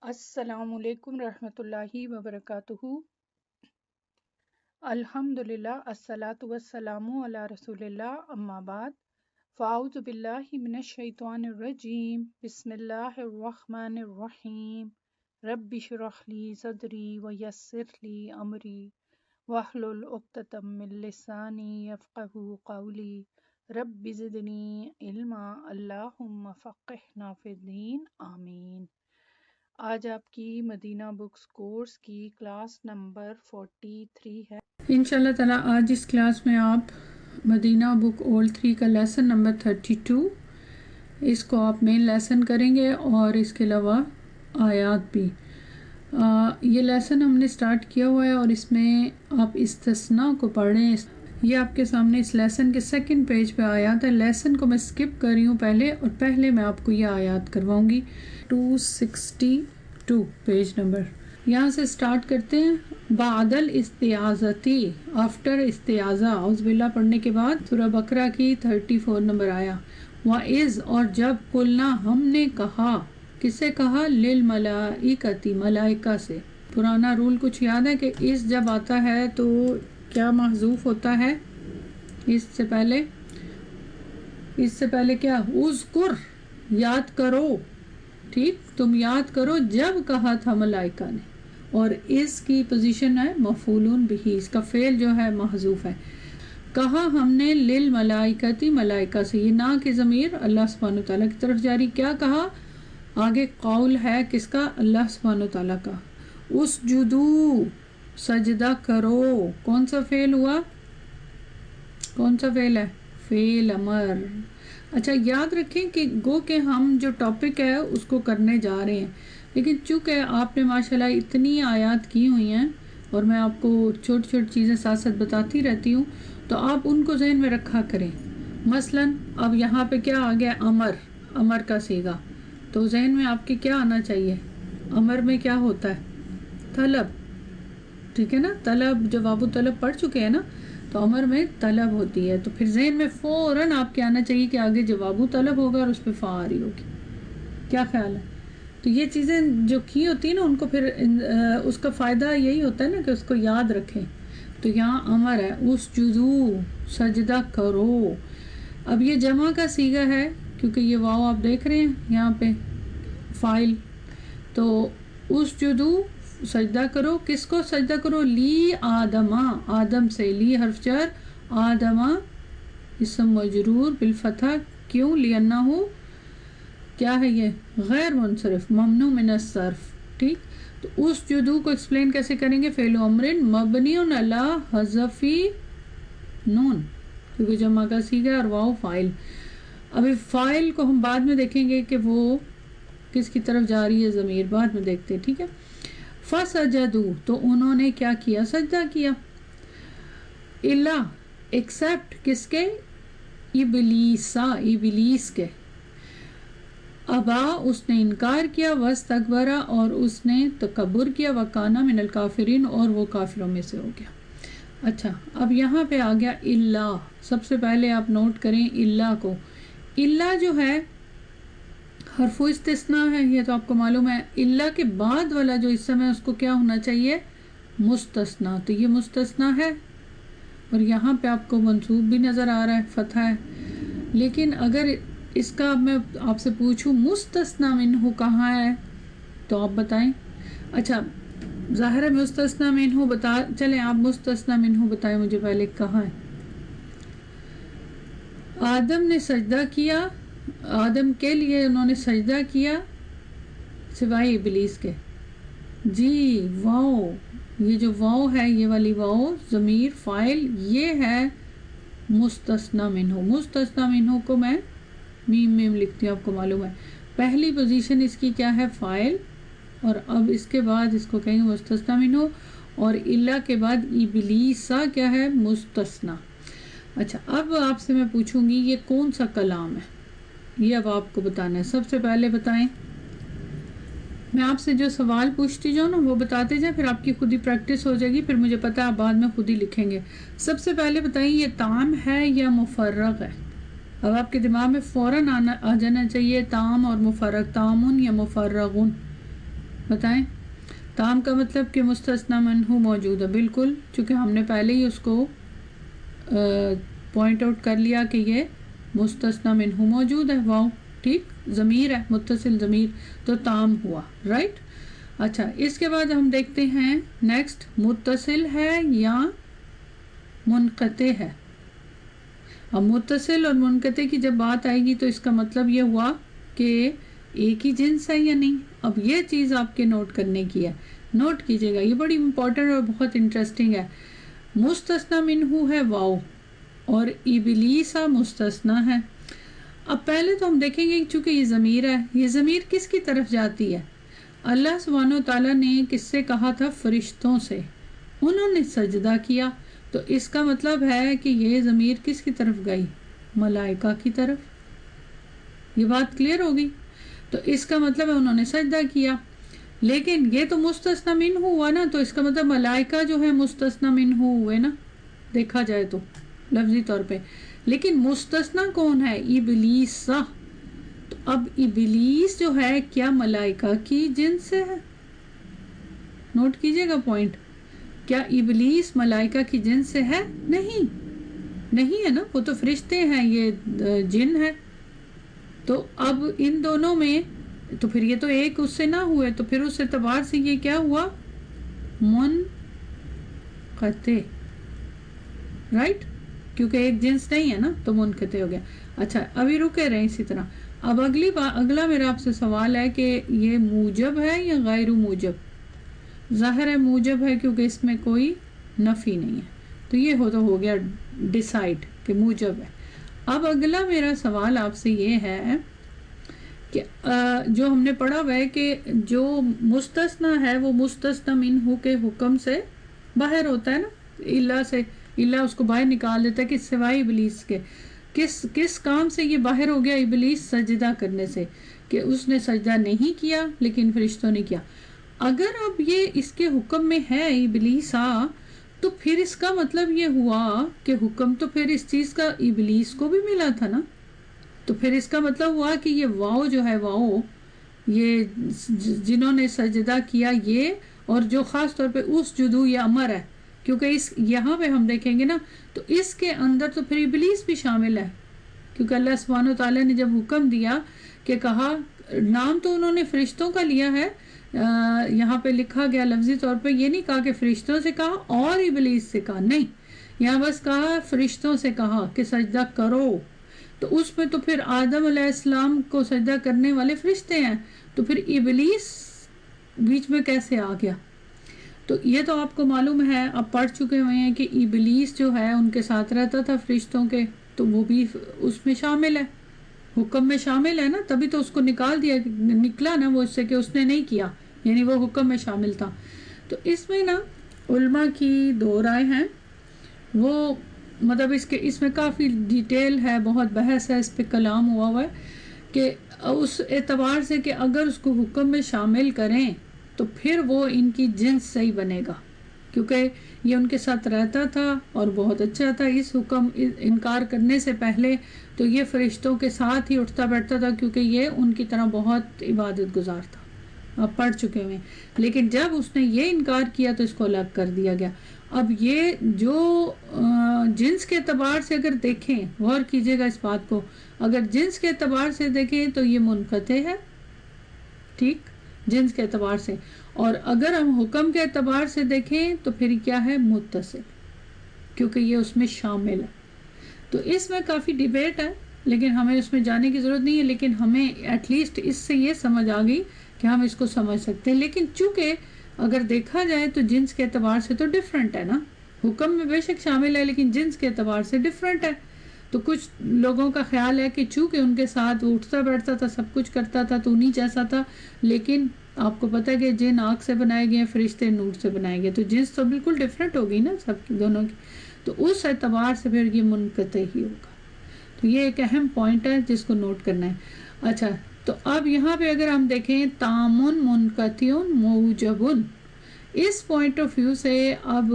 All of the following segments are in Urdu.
السلام علیکم رحمۃ اللہ وبرکاتہ۔ الحمدللہ الصلاۃ والسلام علی رسول اللہ، اما بعد فاعوذ باللہ من الشیطان الرجیم، بسم اللہ الرحمن الرحیم۔ رب اشرح لی صدری ویسر لی امری واحلل عقدۃ من لسانی یفقہوا قولی رب زدنی علما اللہم فقہنا فی الدین آمین۔ آج آپ کی مدینہ بکس کورس کی کلاس نمبر 43 ہے۔ انشاءاللہ تعالیٰ آج اس کلاس میں آپ مدینہ بک اول 3 کا لیسن نمبر 32 اس کو آپ مین لیسن کریں گے، اور اس کے علاوہ آیات بھی۔ یہ لیسن ہم نے سٹارٹ کیا ہوا ہے، اور اس میں آپ استثناء کو پڑھیں۔ یہ آپ کے سامنے اس لیسن کے سیکنڈ پیج پہ آیات ہے۔ لیسن کو میں سکپ کر رہی ہوں پہلے، اور پہلے میں آپ کو یہ آیات کرواؤں گی۔ 262 پیج نمبر، یہاں سے سٹارٹ کرتے ہیں۔ بعد الاستعاذتی، آفٹر استعاذہ، اعوذ باللہ پڑھنے کے بعد سورہ بقرہ کی 34 نمبر آیا۔ وَإِذْ، اور جب، قُلْنَا، ہم نے کہا، کس سے کہا؟ للملائکتی، ملائکہ سے۔ پرانا رول کچھ یاد ہے کہ اس جب آتا ہے تو کیا محذوف ہوتا ہے؟ اس سے پہلے کیا؟ اذکر، یاد کرو، ٹھیک، تم یاد کرو جب کہا تھا ملائکہ نے، اور اس کی پوزیشن ہے مفعولون بہ، اس کا فعل جو ہے محذوف ہے۔ کہا ہم نے للملائکتی، ملائکہ سے، یہ نا کی ضمیر اللہ سبحانہ وتعالیٰ کی طرف جاری۔ کیا کہا؟ آگے قول ہے کس کا؟ اللہ سبحانہ وتعالیٰ کا۔ اسجدو، سجدہ کرو، کون سا فعل ہوا؟ کون سا فعل ہے؟ فعل امر۔ اچھا، یاد رکھیں کہ گو کہ ہم جو ٹاپک ہے اس کو کرنے جا رہے ہیں، لیکن چونکہ آپ نے ماشاءاللہ اتنی آیات کی ہوئی ہیں، اور میں آپ کو چھوٹی چھوٹی چیزیں ساتھ ساتھ بتاتی رہتی ہوں، تو آپ ان کو ذہن میں رکھا کریں۔ مثلا اب یہاں پہ کیا آ گیا؟ امر، امر کا صیغہ، تو ذہن میں آپ کے کیا آنا چاہیے؟ امر میں کیا ہوتا ہے؟ طلب، ٹھیک ہے نا؟ طلب، جواب و طلب پڑھ چکے ہیں نا، تو امر میں طلب ہوتی ہے، تو پھر ذہن میں فوراً آپ کے آنا چاہیے کہ آگے جواب و طلب ہوگا اور اس پہ فا آ رہی ہوگی۔ کیا خیال ہے؟ تو یہ چیزیں جو کی ہوتی ہیں نا، ان کو پھر اس کا فائدہ یہی ہوتا ہے نا کہ اس کو یاد رکھیں۔ تو یہاں امر ہے، اسجدو، سجدہ کرو۔ اب یہ جمع کا صیغہ ہے، کیونکہ یہ واو آپ دیکھ رہے ہیں یہاں پہ فاعل، تو اسجدو، سجدہ کرو، کس کو سجدہ کرو؟ لی آدمہ، آدم سے، لی حرف جر، آدمہ اسم مجرور بالفتح، کیوں؟ لأنہ، کیا ہے یہ؟ غیر منصرف، ممنوع من الصرف، ٹھیک۔ تو اسجدو کو ایکسپلین کیسے کریں گے؟ فعل امر مبنی علی حذف نون، کیونکہ جمع کا صیغہ اور واو فاعل۔ ابھی فاعل کو ہم بعد میں دیکھیں گے کہ وہ کس کی طرف جا رہی ہے ضمیر، بعد میں دیکھتے ہیں، ٹھیک ہے۔ فسجدوا، تو انہوں نے کیا کیا؟ سجدہ کیا۔ الا، ایکسپٹ کس کے؟ ابلیسا، ابلیس کے۔ ابا، اس نے انکار کیا، واستکبرا، اور اس نے تکبر کیا، وکانا من الکافرین، اور وہ کافروں میں سے ہو گیا۔ اچھا، اب یہاں پہ آ گیا الا۔ سب سے پہلے آپ نوٹ کریں الا کو۔ الا جو ہے حرف استثناء ہے، یہ تو آپ کو معلوم ہے۔ الا کے بعد والا جو اسم ہے اس کو کیا ہونا چاہیے؟ مستثنیٰ، تو یہ مستثنیٰ ہے، اور یہاں پہ آپ کو منصوب بھی نظر آ رہا ہے، فتح ہے۔ لیکن اگر اس کا میں آپ سے پوچھوں مستثنیٰ منہ کہاں ہے، تو آپ بتائیں۔ اچھا، ظاہر ہے مستثنیٰ منہ بتا، چلیں آپ مستثنیٰ منہ بتائیں مجھے پہلے، کہاں ہے؟ آدم نے سجدہ کیا، آدم کے لیے انہوں نے سجدہ کیا سوائے ابلیس کے۔ جی، واو، یہ جو واو ہے، یہ والی واو ضمیر فاعل، یہ ہے مستثنیٰ منہ۔ مستثنیٰ منہ کو میں میم میم لکھتی ہوں، آپ کو معلوم ہے۔ پہلی پوزیشن اس کی کیا ہے؟ فاعل، اور اب اس کے بعد اس کو کہیں گے مستثنیٰ منہ، اور الا کے بعد ابلیسا کیا ہے؟ مستثنیٰ۔ اچھا، اب آپ سے میں پوچھوں گی یہ کون سا کلام ہے، یہ اب آپ کو بتانا ہے۔ سب سے پہلے بتائیں، میں آپ سے جو سوال پوچھتی جاؤں نا وہ بتاتے جائیں، پھر آپ کی خود ہی پریکٹس ہو جائے گی، پھر مجھے پتا ہے آپ بعد میں خود ہی لکھیں گے۔ سب سے پہلے بتائیں یہ تام ہے یا مفرغ ہے؟ اب آپ کے دماغ میں فوراً آ جانا چاہیے تام اور مفرغ، تامن یا مفرغن۔ بتائیں. تام کا مطلب کہ مستثنا منہو موجود ہے، بالکل، چونکہ ہم نے پہلے ہی اس کو پوائنٹ آؤٹ کر لیا کہ یہ مستثنا منہو موجود ہے. واو، ٹھیک، ضمیر ہے، متصل ضمیر، تو تام ہوا، رائٹ. اچھا، اس کے بعد ہم دیکھتے ہیں نیکسٹ، متصل ہے یا منقطع ہے. اب متصل اور منقطع کی جب بات آئے گی تو اس کا مطلب یہ ہوا کہ ایک ہی جنس ہے یا نہیں. اب یہ چیز آپ کے نوٹ کرنے کی ہے، نوٹ کیجئے گا، یہ بڑی امپورٹنٹ اور بہت انٹرسٹنگ ہے. مستثنا منہو ہے واو، اور ابلیسا مستثنا ہے. اب پہلے تو ہم دیکھیں گے چونکہ یہ ضمیر ہے، یہ ضمیر کس کی طرف جاتی ہے؟ اللہ سبحانہ و تعالیٰ نے کس سے کہا تھا؟ فرشتوں سے. انہوں نے سجدہ کیا، تو اس کا مطلب ہے کہ یہ ضمیر کس کی طرف گئی؟ ملائکہ کی طرف. یہ بات کلیئر ہوگی؟ تو اس کا مطلب ہے انہوں نے سجدہ کیا. لیکن یہ تو مستثنا منہو ہوا نا، تو اس کا مطلب ملائکہ جو ہے مستثنا منہو ہوئے نا، دیکھا جائے تو لفظی طور پہ. لیکن مستثنا کون ہے؟ ابلیسا. تو اب ابلیس جو ہے کیا ملائکہ کی جنس سے ہے؟ نوٹ کیجئے گا پوائنٹ. کیا ابلیس ملائکہ کی جنس سے ہے؟ نہیں ہے نا، وہ تو فرشتے ہیں، یہ جن ہے. تو اب ان دونوں میں تو پھر یہ تو ایک اس سے نہ ہوئے، تو پھر اس اعتبار سے یہ کیا ہوا؟ منقطع، رائٹ، کیونکہ ایک جنس نہیں ہے نا، تو منقطع ہو گیا. اچھا، ابھی رکے رہے اسی طرح. اب اگلا میرا آپ سے سوال ہے کہ یہ موجب ہے یا غیر موجب؟ ظاہر ہے موجب ہے، کیونکہ اس میں کوئی نفی نہیں ہے، تو یہ ہو گیا ڈیسائیڈ کہ موجب ہے. اب اگلا میرا سوال آپ سے یہ ہے کہ جو ہم نے پڑھا ہوا ہے کہ جو مستثنا ہے وہ مستثنا منہو کے حکم سے باہر ہوتا ہے نا، اللہ سے، اللہ اس کو باہر نکال دیتا ہے کہ سوائے ابلیس کے. کس کام سے یہ باہر ہو گیا ابلیس؟ سجدہ کرنے سے، کہ اس نے سجدہ نہیں کیا لیکن فرشتوں نے کیا. اگر اب یہ اس کے حکم میں ہے ابلیس تو پھر اس کا مطلب یہ ہوا کہ حکم تو پھر اس چیز کا ابلیس کو بھی ملا تھا نا. تو پھر اس کا مطلب ہوا کہ یہ واؤ جو ہے، واؤ یہ جنہوں نے سجدہ کیا، یہ اور جو خاص طور پہ اس جدو یہ امر ہے، کیونکہ اس یہاں پہ ہم دیکھیں گے نا تو اس کے اندر تو پھر ابلیس بھی شامل ہے. کیونکہ اللہ سبحانہ وتعالیٰ نے جب حکم دیا کہ کہا، نام تو انہوں نے فرشتوں کا لیا ہے، یہاں پہ لکھا گیا لفظی طور پہ، یہ نہیں کہا کہ فرشتوں سے کہا اور ابلیس سے کہا، نہیں، یہاں بس کہا فرشتوں سے کہا کہ سجدہ کرو. تو اس میں تو پھر آدم علیہ السلام کو سجدہ کرنے والے فرشتے ہیں، تو پھر ابلیس بیچ میں کیسے آ گیا؟ تو یہ تو آپ کو معلوم ہے، آپ پڑھ چکے ہوئے ہیں کہ ابلیس جو ہے ان کے ساتھ رہتا تھا فرشتوں کے، تو وہ بھی اس میں شامل ہے، حکم میں شامل ہے نا، تبھی تو اس کو نکال دیا، نکلا نا وہ اس سے کہ اس نے نہیں کیا، یعنی وہ حکم میں شامل تھا. تو اس میں نا علماء کی دو رائے ہیں، وہ مطلب اس میں کافی ڈیٹیل ہے، بہت بحث ہے، اس پہ کلام ہوا ہے کہ اس اعتبار سے کہ اگر اس کو حکم میں شامل کریں تو پھر وہ ان کی جنس صحیح بنے گا، کیونکہ یہ ان کے ساتھ رہتا تھا اور بہت اچھا تھا. اس حکم انکار کرنے سے پہلے تو یہ فرشتوں کے ساتھ ہی اٹھتا بیٹھتا تھا، کیونکہ یہ ان کی طرح بہت عبادت گزار تھا، آپ پڑھ چکے ہوئے. لیکن جب اس نے یہ انکار کیا تو اس کو الگ کر دیا گیا. اب یہ جو جنس کے اعتبار سے اگر دیکھیں، غور کیجئے گا اس بات کو، اگر جنس کے اعتبار سے دیکھیں تو یہ منقطع ہے، ٹھیک، جنس کے اعتبار سے. اور اگر ہم حکم کے اعتبار سے دیکھیں تو پھر کیا ہے؟ متصل، کیونکہ یہ اس میں شامل ہے. تو اس میں کافی ڈیبیٹ ہے، لیکن ہمیں اس میں جانے کی ضرورت نہیں ہے، لیکن ہمیں ایٹ لیسٹ اس سے یہ سمجھ آ گئی کہ ہم اس کو سمجھ سکتے ہیں. لیکن چونکہ اگر دیکھا جائے تو جنس کے اعتبار سے تو ڈیفرنٹ ہے نا، حکم میں بے شک شامل ہے لیکن جنس کے اعتبار سے ڈیفرنٹ ہے. تو کچھ لوگوں کا خیال ہے کہ چونکہ ان کے ساتھ وہ اٹھتا بیٹھتا تھا، سب کچھ کرتا تھا، تو انہیں جیسا تھا. لیکن آپ کو پتہ ہے کہ جن آگ سے بنائے گئے ہیں، فرشتے نور سے بنائے گئے، تو جنس تو بالکل ڈیفرنٹ ہوگی نا سب دونوں کی. تو اس اعتبار سے پھر یہ منقطع ہی ہوگا. تو یہ ایک اہم پوائنٹ ہے جس کو نوٹ کرنا ہے. اچھا، تو اب یہاں پہ اگر ہم دیکھیں تامن منقطع موجبن، اس پوائنٹ آف ویو سے اب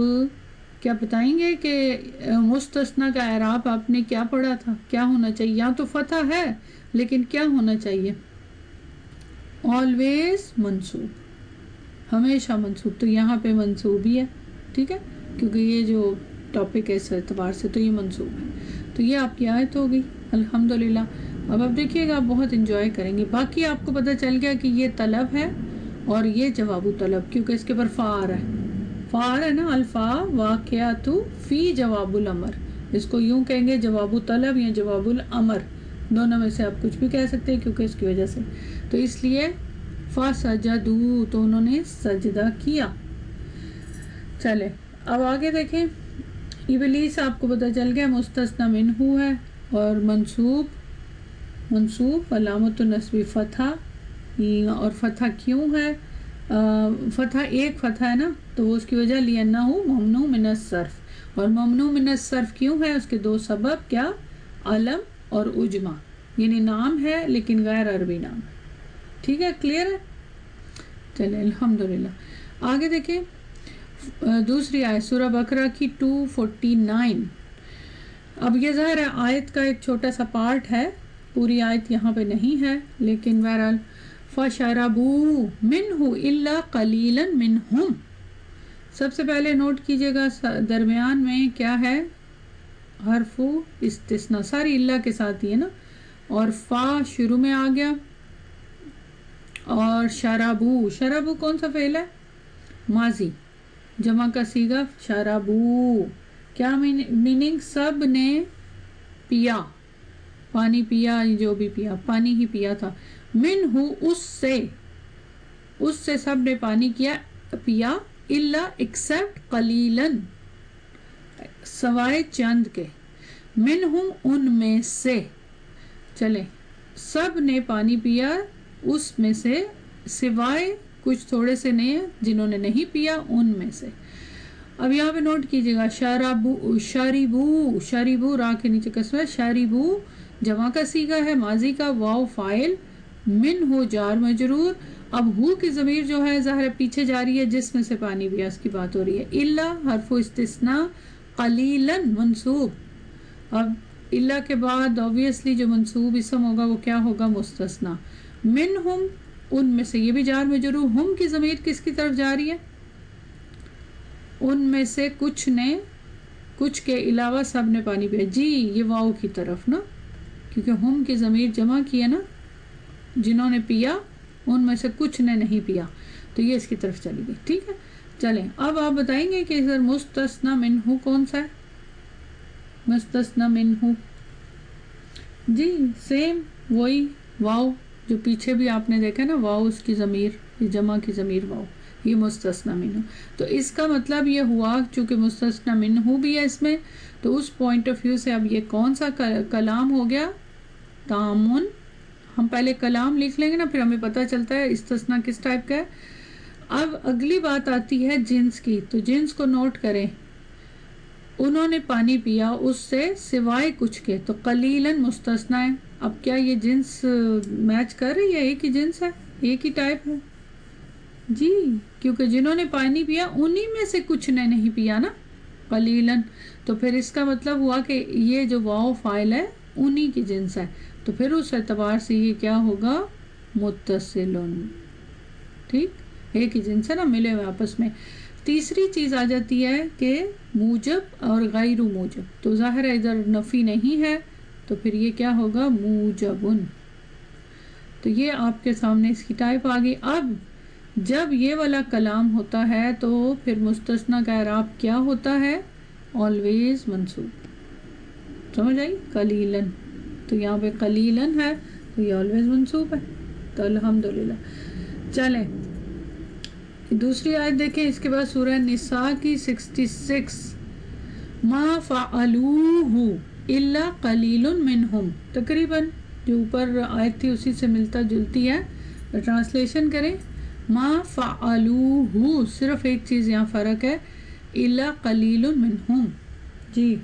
کیا بتائیں گے کہ مستثنا کا اعراب آپ نے کیا پڑھا تھا، کیا ہونا چاہیے؟ یہاں تو فتح ہے لیکن کیا ہونا چاہیے؟ آلویز منصوب. ہمیشہ منصوب، تو یہاں پہ منصوب ہی ہے، ٹھیک ہے، کیونکہ یہ جو ٹاپک ہے اس اعتبار سے تو یہ منصوب ہے. تو یہ آپ کی آیت ہو گئی الحمدللہ. اب آپ دیکھیے گا، آپ بہت انجوائے کریں گے. باقی آپ کو پتہ چل گیا کہ یہ طلب ہے اور یہ جواب طلب، کیونکہ اس کے اوپر فا آ رہا ہے. فا آ رہا ہے نا، الفا واقعات فی جواب الامر. اس کو یوں کہیں گے جواب طلب یا جواب الامر، دونوں میں سے آپ کچھ بھی کہہ سکتے ہیں کیونکہ اس کی وجہ سے. تو اس لیے فسجدوا، تو انہوں نے سجدہ کیا. چلے اب آگے دیکھیں. ابلیس آپ کو پتہ چل گیا مستثنی منہ ہے اور منصوب علامت النصب فتح. اور فتح کیوں ہے؟ فتح ایک فتح ہے نا، تو وہ اس کی وجہ لأنہ ممنوع من الصرف. اور ممنوع من الصرف کیوں ہے؟ اس کے دو سبب، کیا؟ علم اور اجمع، یعنی نام ہے لیکن غیر عربی نام ہے. ٹھیک ہے، کلیئر ہے. چلے الحمدللہ. آگے دیکھیں دوسری آیت سورہ بقرہ کی 249. اب یہ ظاہر ہے آیت کا ایک چھوٹا سا پارٹ ہے، پوری آیت یہاں پہ نہیں ہے، لیکن بہرحال فَشَرَبُوا مِنْهُ إِلَّا قَلِيلًا مِنْهُمْ. سب سے پہلے نوٹ کیجئے گا درمیان میں کیا ہے؟ حرف استثناء، ساری اللہ کے ساتھ ہی ہے نا، اور فا شروع میں آ گیا. اور شربو کون سا فعل ہے؟ ماضی، جمع کا صیغہ شربو. کیا میننگ؟ سب نے پیا، پانی پیا، جو بھی پیا پانی ہی پیا تھا. منہ اس سے سب نے پانی پیا. الا ایکسپٹ قلیلاً، سوائے چند کے. منہم ان میں سے. چلیں سب نے پانی پیا اس میں سے، سوائے کچھ تھوڑے سے نے جنہوں نے نہیں پیا ان میں سے. اب یہاں پہ نوٹ کیجئے گا شریبو را کے نیچے کسر ہے، شریبو جمع کا صیغہ ہے ماضی کا، واو فاعل، من ہو جار مجرور. اب ہو کی ضمیر جو ہے ظاہر پیچھے جا رہی ہے جس میں سے پانی پیا اس کی بات ہو رہی ہے. الا حرف استثناء قلیلاً منصوب. اب الا کے بعد obviously جو منصوب اسم ہوگا وہ کیا ہوگا؟ مستثنیٰ. منہم ان میں سے، یہ بھی جار مجرور. ہم کی ضمیر کس کی طرف جا رہی ہے؟ ان میں سے کچھ نے، کچھ کے علاوہ سب نے پانی پیا. جی یہ واؤ کی طرف نا، کیونکہ ہم کی ضمیر جمع کی ہے نا، جنہوں نے پیا ان میں سے کچھ نے نہیں پیا، تو یہ اس کی طرف چلی گئی. ٹھیک ہے، چلیں اب آپ بتائیں گے کہ ادھر مستثنی منہ کون سا ہے؟ مستثنی منہ جی سیم وہی واؤ جو پیچھے بھی آپ نے دیکھا نا، واؤ اس کی ضمیر، جمع کی ضمیر واؤ، یہ مستثنی منہ. تو اس کا مطلب یہ ہوا چونکہ مستثنی منہ بھی ہے اس میں، تو اس پوائنٹ آف ویو سے اب یہ کون سا کلام ہو گیا؟ تامن. ہم پہلے کلام لکھ لیں گے نا، پھر ہمیں پتہ چلتا ہے استثناء کس ٹائپ کا ہے. اب اگلی بات آتی ہے جنس کی، تو جنس کو نوٹ کریں. انہوں نے پانی پیا اس سے سوائے کچھ کے، تو قلیلاً مستثنیٰ ہے. اب کیا یہ جنس میچ کر رہی ہے؟ ایک ہی جنس ہے، ایک ہی ٹائپ ہے جی، کیونکہ جنہوں نے پانی پیا انہی میں سے کچھ نے نہیں پیا نا، قلیلاً. تو پھر اس کا مطلب ہوا کہ یہ جو واو فاعل ہے انہی کی جنس ہے، تو پھر اس اعتبار سے یہ کیا ہوگا؟ متصلن. ٹھیک، ایک ہی جنس ہے نا، ملے ہوئے آپس میں. تیسری چیز آ جاتی ہے کہ موجب اور غیر موجب. تو ظاہر ہے ادھر نفی نہیں ہے، تو پھر یہ کیا ہوگا؟ موجبن. تو یہ آپ کے سامنے اس کی ٹائپ آ گئی. اب جب یہ والا کلام ہوتا ہے تو پھر مستثنیٰ کا اعراب کیا ہوتا ہے؟ آلویز منصوب. سمجھ آئی؟ قلیلاً، تو یہاں پہ قلیلاً ہے تو یہ آلویز منصوب ہے. تو الحمدللہ. چلیں دوسری آیت دیکھیں. اس کے بعد سورہ نساء کی 66. ما فعلوہ الا قلیل منہم. تقریباً جو اوپر آیت تھی اسی سے ملتا جلتی ہے. ٹرانسلیشن کریں. ما فعلوہ، صرف ایک چیز یہاں فرق ہے، الا قلیل منہم. جی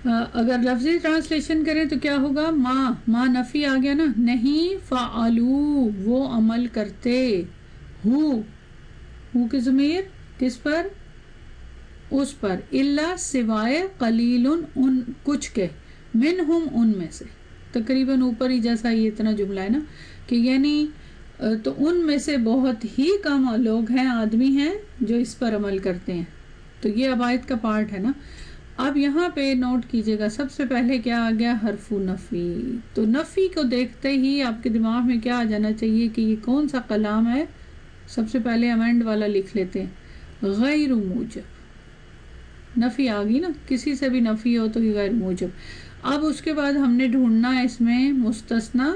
اگر لفظی ٹرانسلیشن کریں تو کیا ہوگا؟ ما نفی آ گیا نا، نہیں فعلو وہ عمل کرتے. ہو کی ضمیر کس پر؟ اس پر. الا سوائے قلیل ان کچھ کے، منہم ان میں سے. تقریباً اوپر ہی جیسا یہ اتنا جملہ ہے نا، کہ یعنی تو ان میں سے بہت ہی کم لوگ ہیں، آدمی ہیں جو اس پر عمل کرتے ہیں. تو یہ اب آیت کا پارٹ ہے نا. اب یہاں پہ نوٹ کیجئے گا سب سے پہلے کیا آ گیا، حرف نفی. تو نفی کو دیکھتے ہی آپ کے دماغ میں کیا آ جانا چاہیے کہ یہ کون سا کلام ہے. سب سے پہلے امینڈ والا لکھ لیتے ہیں، غیر موجب. نفی آ گئی نا، کسی سے بھی نفی ہو تو یہ غیر موجب. اب اس کے بعد ہم نے ڈھونڈنا ہے اس میں مستثنی،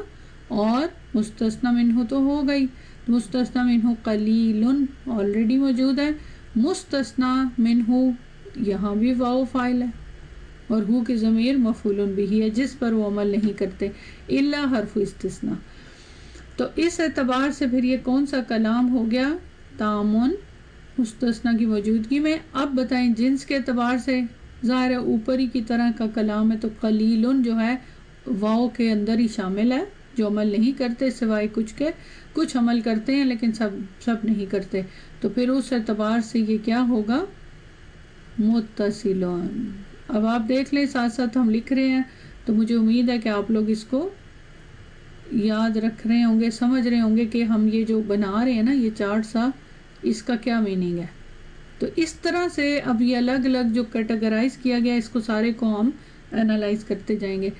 اور مستثنی منہ تو ہو گئی. مستثنی منہ قلیل آلریڈی موجود ہے. مستثنی منہ یہاں بھی واو فاعل ہے، اور ہو کی ضمیر مفعول بھی ہے جس پر وہ عمل نہیں کرتے، الا حرف استثناء. تو اس اعتبار سے پھر یہ کون سا کلام ہو گیا، تامن مستثنی کی موجودگی میں. اب بتائیں جنس کے اعتبار سے، ظاہر ہے اوپری کی طرح کا کلام ہے، تو قلیل جو ہے واو کے اندر ہی شامل ہے، جو عمل نہیں کرتے سوائے کچھ کے. کچھ عمل کرتے ہیں لیکن سب نہیں کرتے. تو پھر اس اعتبار سے یہ کیا ہوگا، متصلون. اب آپ دیکھ لیں ساتھ ساتھ ہم لکھ رہے ہیں، تو مجھے امید ہے کہ آپ لوگ اس کو یاد رکھ رہے ہوں گے، سمجھ رہے ہوں گے کہ ہم یہ جو بنا رہے ہیں نا یہ چارٹ سا، اس کا کیا میننگ ہے. تو اس طرح سے اب یہ الگ الگ جو کیٹیگرائز کیا گیا اس کو سارے کو ہم انالائز کرتے جائیں گے.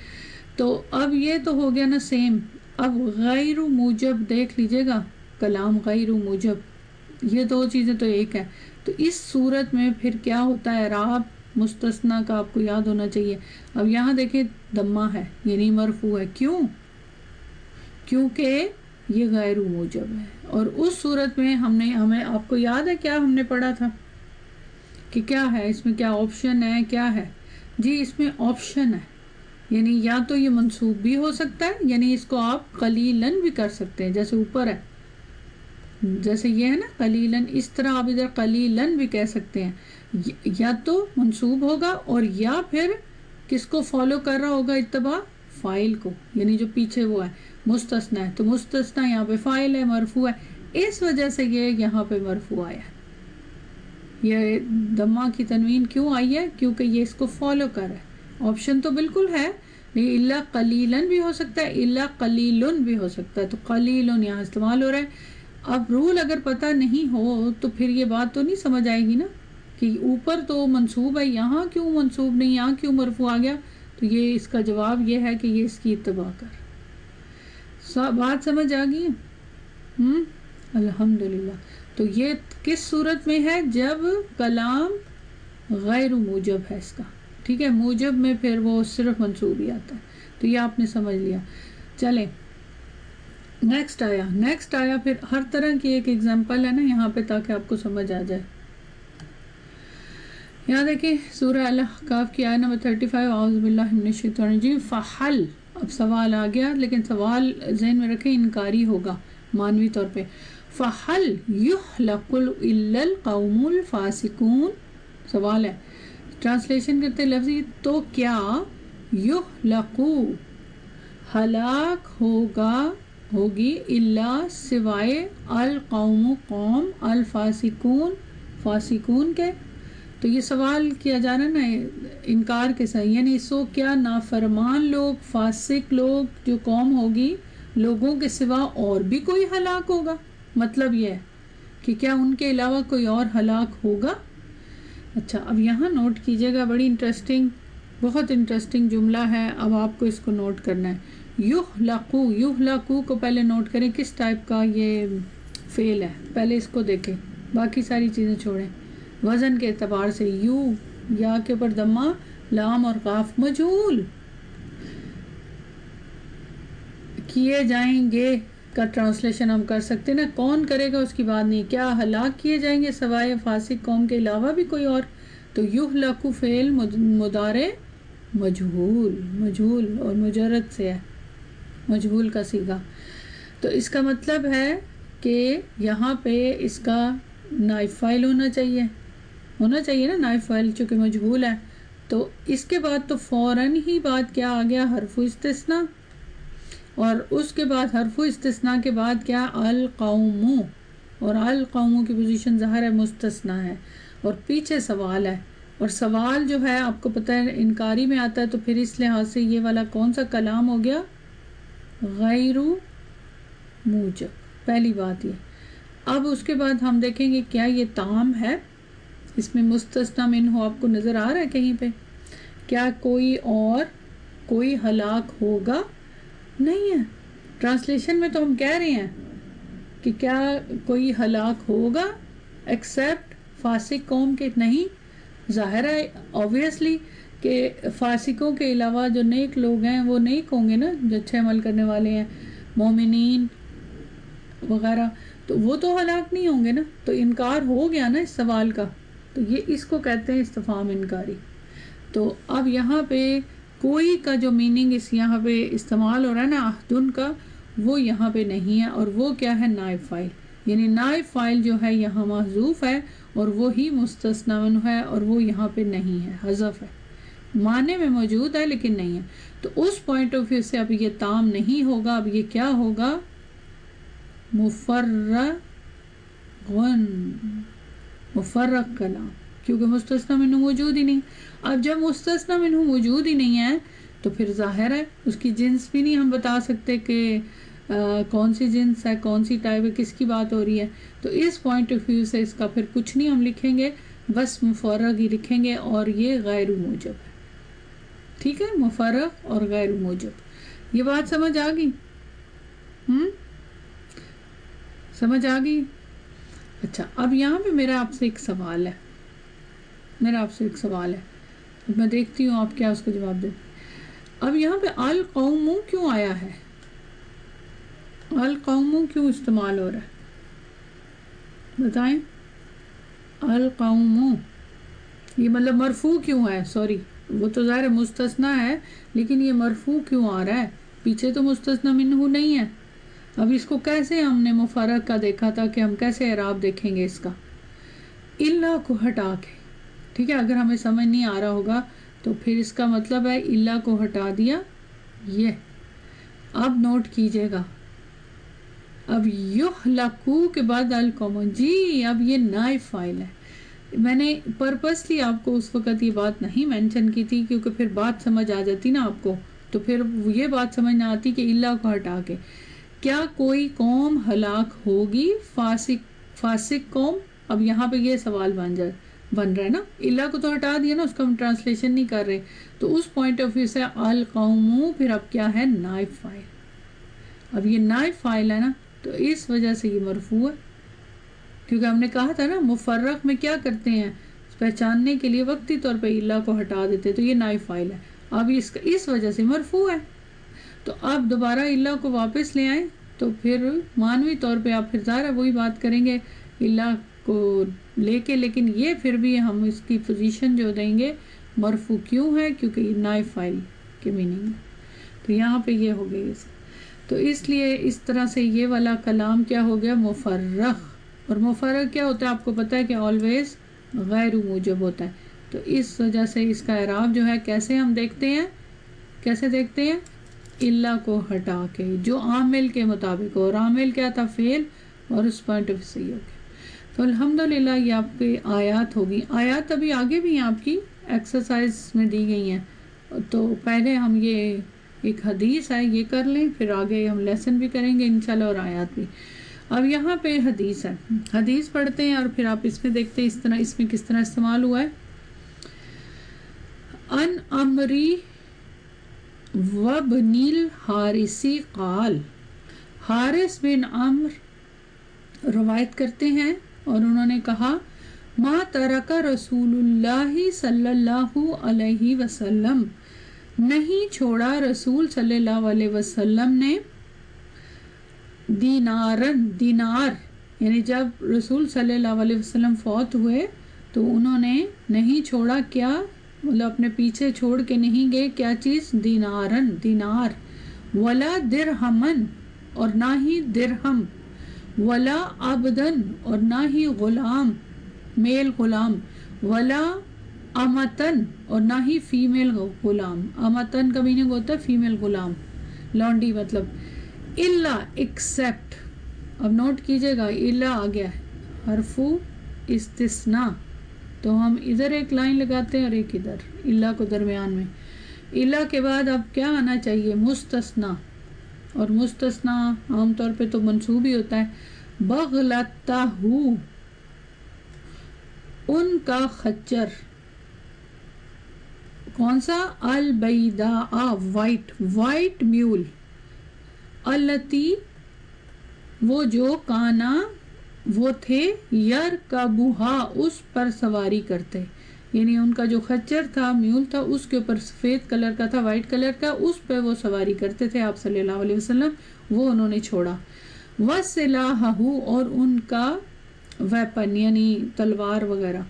تو اب یہ تو ہو گیا نا سیم. اب غیر موجب دیکھ لیجئے گا، کلام غیر موجب، یہ دو چیزیں تو ایک ہے. تو اس صورت میں پھر کیا ہوتا ہے، اعراب مستثنی کا آپ کو یاد ہونا چاہیے. اب یہاں دیکھیں ضمہ ہے یعنی مرفوع ہے. کیوں؟ کیونکہ یہ غیر موجب ہے. اور اس صورت میں ہمیں آپ کو یاد ہے کیا ہم نے پڑھا تھا کہ کیا ہے اس میں، کیا آپشن ہے، کیا ہے جی اس میں آپشن ہے. یعنی یا تو یہ منصوب بھی ہو سکتا ہے، یعنی اس کو آپ قلیلاً بھی کر سکتے ہیں جیسے اوپر ہے، جیسے یہ ہے نا قلیلاً، اس طرح آپ ادھر قلیلاً بھی کہہ سکتے ہیں. یا تو منصوب ہوگا، اور یا پھر کس کو فالو کر رہا ہوگا اتباع، فاعل کو، یعنی جو پیچھے وہ ہے مستثنی ہے. تو مستثنی یہاں پہ فاعل ہے، مرفوع ہے، اس وجہ سے یہ یہاں پہ مرفوع آیا ہے. یہ ضمہ کی تنوین کیوں آئی ہے، کیونکہ یہ اس کو فالو کر رہا ہے. آپشن تو بالکل ہے، الا قلیلاً بھی ہو سکتا ہے، الا قلیلن بھی ہو سکتا ہے. تو قلیلن یہاں استعمال ہو رہا ہے. اب رول اگر پتہ نہیں ہو تو پھر یہ بات تو نہیں سمجھ آئے گی نا کہ اوپر تو منصوب ہے، یہاں کیوں منصوب نہیں، یہاں کیوں مرفوع آ گیا. تو یہ اس کا جواب یہ ہے کہ یہ اس کی اتباع کر. بات سمجھ آ گئی ہے؟ الحمدللہ. تو یہ کس صورت میں ہے، جب کلام غیر موجب ہے اس کا، ٹھیک ہے. موجب میں پھر وہ صرف منصوب ہی آتا ہے. تو یہ آپ نے سمجھ لیا. چلیں نیکسٹ آیا پھر ہر طرح کی ایک ایگزامپل ہے نا یہاں پہ تاکہ آپ کو سمجھ آ جائے. یہاں دیکھیں سورہ الاحقاف کی آیت نمبر 35، اعوذ باللہ من الشیطان الرجیم. فحل، اب سوال آ گیا لیکن سوال ذہن میں رکھیں انکاری ہوگا معنوی طور پہ. فحل یخلق الا القوم الفاسقون، سوال ہے. ٹرانسلیشن کرتے لفظی، تو کیا یخلق ہلاک ہوگی، الا سوائے، القوم قوم، الفاسقون فاسقون کے. تو یہ سوال کیا جا رہا نا انکار کے ساتھ، یعنی سو کیا نافرمان لوگ، فاسق لوگ جو قوم ہوگی، لوگوں کے سوا اور بھی کوئی ہلاک ہوگا. مطلب یہ ہے کہ کیا ان کے علاوہ کوئی اور ہلاک ہوگا. اچھا اب یہاں نوٹ کیجئے گا، بڑی انٹرسٹنگ، بہت انٹرسٹنگ جملہ ہے. اب آپ کو اس کو نوٹ کرنا ہے. یخلقو کو پہلے نوٹ کریں کس ٹائپ کا یہ فعل ہے، پہلے اس کو دیکھیں، باقی ساری چیزیں چھوڑیں. وزن کے اعتبار سے یو، یا کے اوپر ضمہ، لام اور قاف، مجہول. کیے جائیں گے کا ٹرانسلیشن ہم کر سکتے نا، کون کرے گا اس کی بات نہیں. کیا ہلاک کیے جائیں گے سوائے فاسق قوم کے علاوہ بھی کوئی اور. تو یہلک فعل مضارع مجہول اور مجرد سے ہے، مجہول کا صیغہ. تو اس کا مطلب ہے کہ یہاں پہ اس کا نائب فاعل ہونا چاہیے نا، نائب فاعل چونکہ مجہول ہے. تو اس کے بعد تو فوراً ہی بعد کیا آ گیا، حرف استثناء. اور اس کے بعد حرف استثناء کے بعد کیا، القوم. اور القوم کی پوزیشن ظاہر ہے مستثنیٰ ہے، اور پیچھے سوال ہے. اور سوال جو ہے آپ کو پتہ ہے انکاری میں آتا ہے، تو پھر اس لحاظ سے یہ والا کون سا کلام ہو گیا، غیر موجب. پہلی بات یہ۔ اب اس کے بعد ہم دیکھیں گے کیا یہ تام ہے، اس میں مستثنی منہ آپ کو نظر آ رہا ہے کہیں پہ؟ کیا کوئی ہلاک ہوگا؟ نہیں ہے۔ ٹرانسلیشن میں تو ہم کہہ رہے ہیں کہ کیا کوئی ہلاک ہوگا ایکسیپٹ فاسق قوم کے؟ نہیں، ظاہر ہے obviously کہ فاسقوں کے علاوہ جو نیک لوگ ہیں وہ نیک ہوں گے نا، جو اچھے عمل کرنے والے ہیں، مومنین وغیرہ، تو وہ تو ہلاک نہیں ہوں گے نا۔ تو انکار ہو گیا نا اس سوال کا، تو یہ اس کو کہتے ہیں استفہام انکاری۔ تو اب یہاں پہ کوئی کا جو میننگ اس یہاں پہ استعمال ہو رہا ہے نا عہدن کا، وہ یہاں پہ نہیں ہے، اور وہ کیا ہے؟ نائب فاعل، یعنی نائب فاعل جو ہے یہاں محذوف ہے اور وہی مستثنی منہ ہے، اور وہ یہاں پہ نہیں ہے، حذف ہے، معنی میں موجود ہے لیکن نہیں ہے۔ تو اس پوائنٹ آف ویو سے اب یہ تام نہیں ہوگا، اب یہ کیا ہوگا؟ مفرغ کلام، کیونکہ مستثنی منہ موجود ہی نہیں۔ اب جب مستثنی منہ موجود ہی نہیں ہے تو پھر ظاہر ہے اس کی جنس بھی نہیں ہم بتا سکتے کہ کون سی جنس ہے، کون سی ٹائپ ہے، کس کی بات ہو رہی ہے۔ تو اس پوائنٹ آف ویو سے اس کا پھر کچھ نہیں ہم لکھیں گے، بس مفرغ ہی لکھیں گے، اور یہ غیر موجب ہے۔ ٹھیک ہے، مفرغ اور غیر موجب، یہ بات سمجھ آ گئی؟ سمجھ آ گئی؟ اچھا، اب یہاں پہ میرا آپ سے ایک سوال ہے، میں دیکھتی ہوں آپ کیا اس کو جواب دیں۔ اب یہاں پہ القوم کیوں آیا ہے؟ القوم کیوں استعمال ہو رہا ہے؟ بتائیں، القوم یہ مطلب مرفوع کیوں ہے؟ سوری، وہ تو ظاہر مستثنی ہے، لیکن یہ مرفوع کیوں آ رہا ہے؟ پیچھے تو مستثنی منہ نہیں ہے۔ اب اس کو کیسے ہم نے مفرغ کا دیکھا تھا کہ ہم کیسے اعراب دیکھیں گے اس کا؟ الا کو ہٹا کے، ٹھیک ہے، اگر ہمیں سمجھ نہیں آ رہا ہوگا تو پھر اس کا مطلب ہے الا کو ہٹا دیا۔ یہ اب نوٹ کیجئے گا، اب یحلقو کے بعد القوم، جی اب یہ نائب فاعل ہے۔ میں نے پرپسلی آپ کو اس وقت یہ بات نہیں مینشن کی تھی کیونکہ پھر بات سمجھ آ جاتی نا آپ کو، تو پھر یہ بات سمجھ نہ آتی کہ الا کو ہٹا کے کیا کوئی قوم ہلاک ہوگی، فاسق قوم۔ اب یہاں پہ یہ سوال بن رہا ہے نا، الا کو تو ہٹا دیا نا، اس کا ہم ٹرانسلیشن نہیں کر رہے، تو اس پوائنٹ آف ویو سے القوم پھر اب کیا ہے؟ نائب فاعل۔ اب یہ نائب فاعل ہے نا، تو اس وجہ سے یہ مرفوع ہے، کیونکہ ہم نے کہا تھا نا مفرغ میں کیا کرتے ہیں؟ پہچاننے کے لیے وقتی طور پہ الا کو ہٹا دیتے، تو یہ نائب فاعل ہے، اب اس وجہ سے مرفوع ہے۔ تو آپ دوبارہ الا کو واپس لے آئیں تو پھر معنوی طور پہ آپ پھر ظاہر وہی بات کریں گے الا کو لے کے، لیکن یہ پھر بھی ہم اس کی پوزیشن جو دیں گے مرفوع کیوں ہے؟ کیونکہ یہ نائب فاعل کے میننگ ہے۔ تو یہاں پہ یہ ہو گئی، تو اس لیے اس طرح سے یہ والا کلام کیا ہو گیا؟ مفرغ۔ اور مفرغ کیا ہوتا ہے؟ آپ کو پتہ ہے کہ آلویز غیر موجب ہوتا ہے، تو اس وجہ سے اس کا اعراب جو ہے کیسے ہم دیکھتے ہیں؟ الا کو ہٹا کے، جو عامل کے مطابق، اور عامل کیا تھا؟ فعل، اور اس پوائنٹ آف سے ہی ہو گیا۔ تو الحمدللہ یہ آپ کی آیات ہوگی، آیات ابھی آگے بھی آپ کی ایکسرسائز میں دی گئی ہیں، تو پہلے ہم یہ ایک حدیث ہے یہ کر لیں، پھر آگے ہم لیسن بھی کریں گے انشاءاللہ اور آیات بھی۔ اب یہاں پہ حدیث ہے، حدیث پڑھتے ہیں اور پھر آپ اس میں دیکھتے ہیں اس میں کس طرح استعمال ہوا ہے۔ ان عمری وابن الحارثی قال، حارث بن عمر روایت کرتے ہیں اور انہوں نے کہا، ما ترک رسول اللہ صلی اللہ علیہ وسلم، نہیں چھوڑا رسول صلی اللہ علیہ وسلم نے، دینار، یعنی جب رسول صلی اللہ علیہ وسلم فوت ہوئے تو انہوں نے نہیں چھوڑا، کیا مطلب اپنے پیچھے چھوڑ کے نہیں گئے، کیا چیز؟ دینار، ولا درہمن، اور نہ ہی درہم، ولا عبدن، اور نہ ہی غلام، میل غلام، ولا امتن، اور نہ ہی فیمیل غلام۔ امتن کا میننگ ہوتا ہے فیمیل غلام، لونڈی مطلب، الا ایکسیپٹ، اب نوٹ کیجئے گا الا آ گیا ہے حرف استثناء، تو ہم ادھر ایک لائن لگاتے ہیں اور ایک ادھر، الا کو درمیان میں، الا کے بعد اب کیا آنا چاہیے؟ مستثنی، اور مستثنا عام طور پہ تو منصوب ہی ہوتا ہے. بغلتہ، ان کا خچر. کون سا؟ البیداء، وائٹ میول. التی، وہ جو، کانا وہ تھے، یرکبوہا اس پر سواری کرتے. یعنی ان کا جو خچر تھا، میول تھا، اس کے اوپر سفید کلر کا تھا، وائٹ کلر کا، اس پہ وہ سواری کرتے تھے آپ صلی اللہ علیہ وسلم. وہ انہوں نے چھوڑا. وَسِلَاحَهُ، اور ان کا ویپن یعنی تلوار وغیرہ.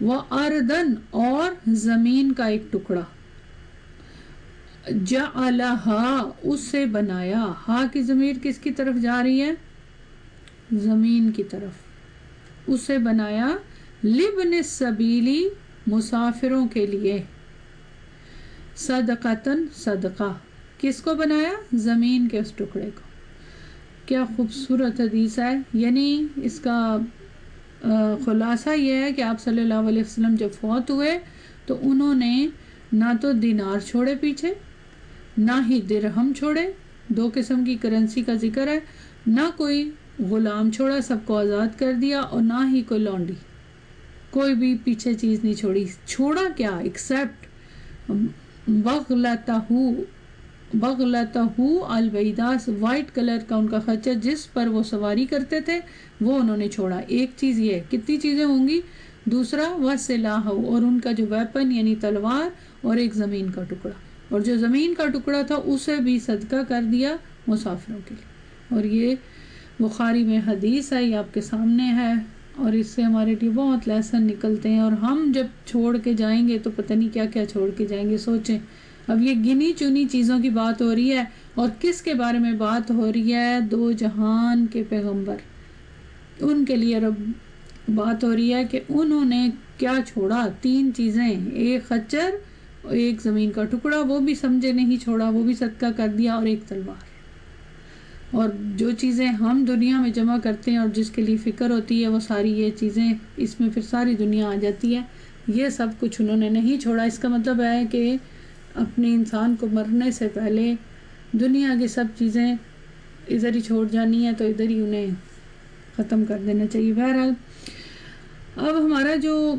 وَأَرْضًا، اور زمین کا ایک ٹکڑا. جَعَلَهَا، اس سے بنایا. ہا کی ضمیر کس کی طرف جا رہی ہے؟ زمین کی طرف. اس سے بنایا. لِبْنِ السَّبِیلِ، مسافروں کے لیے. صدقتاً، صدقہ. کس کو بنایا؟ زمین کے اس ٹکڑے کو. کیا خوبصورت حدیث ہے. یعنی اس کا خلاصہ یہ ہے کہ آپ صلی اللہ علیہ وسلم جب فوت ہوئے تو انہوں نے نہ تو دینار چھوڑے پیچھے، نہ ہی درہم چھوڑے، 2 قسم کی کرنسی کا ذکر ہے، نہ کوئی غلام چھوڑا، سب کو آزاد کر دیا، اور نہ ہی کوئی لونڈی، کوئی بھی پیچھے چیز نہیں چھوڑی. چھوڑا کیا؟ ایکسیپٹ بغلتہ البیداء، وائٹ کلر کا ان کا خچر جس پر وہ سواری کرتے تھے، وہ انہوں نے چھوڑا. ایک چیز یہ، کتنی چیزیں ہوں گی؟ دوسرا وَسِلَاحَ، اور ان کا جو ویپن یعنی تلوار، اور ایک زمین کا ٹکڑا. اور جو زمین کا ٹکڑا تھا اسے بھی صدقہ کر دیا مسافروں کے لیے. اور یہ بخاری میں حدیث ہے، یہ آپ کے سامنے ہے، اور اس سے ہمارے لیے بہت لیسن نکلتے ہیں. اور ہم جب چھوڑ کے جائیں گے تو پتہ نہیں کیا کیا چھوڑ کے جائیں گے. سوچیں، اب یہ گنی چنی چیزوں کی بات ہو رہی ہے، اور کس کے بارے میں بات ہو رہی ہے؟ 2 جہان کے پیغمبر. ان کے لیے رب بات ہو رہی ہے کہ انہوں نے کیا چھوڑا. 3 چیزیں، ایک خچر، ایک زمین کا ٹکڑا، وہ بھی سمجھے نہیں چھوڑا، وہ بھی صدقہ کر دیا، اور ایک تلوار. اور جو چیزیں ہم دنیا میں جمع کرتے ہیں اور جس کے لیے فکر ہوتی ہے، وہ ساری یہ چیزیں، اس میں پھر ساری دنیا آ جاتی ہے. یہ سب کچھ انہوں نے نہیں چھوڑا. اس کا مطلب ہے کہ اپنے انسان کو مرنے سے پہلے دنیا کی سب چیزیں ادھر ہی چھوڑ جانی ہے، تو ادھر ہی انہیں ختم کر دینا چاہیے. بہرحال اب ہمارا جو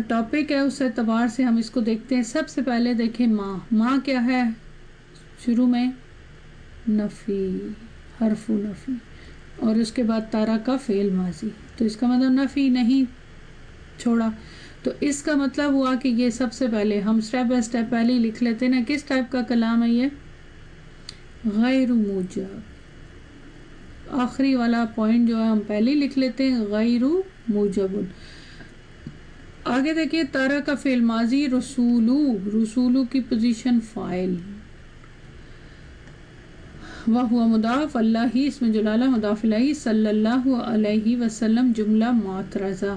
ٹاپک ہے اس اعتبار سے ہم اس کو دیکھتے ہیں. سب سے پہلے دیکھیں ماں کیا ہے؟ شروع میں نفی، حرف نفی، اور اس کے بعد تارا کا فعل ماضی. تو اس کا مطلب نفی، نہیں چھوڑا. تو اس کا مطلب ہوا کہ یہ سب سے پہلے ہم سٹیپ بائی سٹیپ پہلے ہی لکھ لیتے ہیں نا. کس ٹائپ کا کلام ہے یہ؟ غیر موجب. آخری والا پوائنٹ جو ہے ہم پہلے ہی لکھ لیتے ہیں، غیر موجب. آگے دیکھیں، تارا کا فعل ماضی رسولو کی پوزیشن فاعل، وہو مضاف، اللہ ہی اسم جلالہ مضاف الیہ، صلی اللہ علیہ وسلم جملہ معترضہ.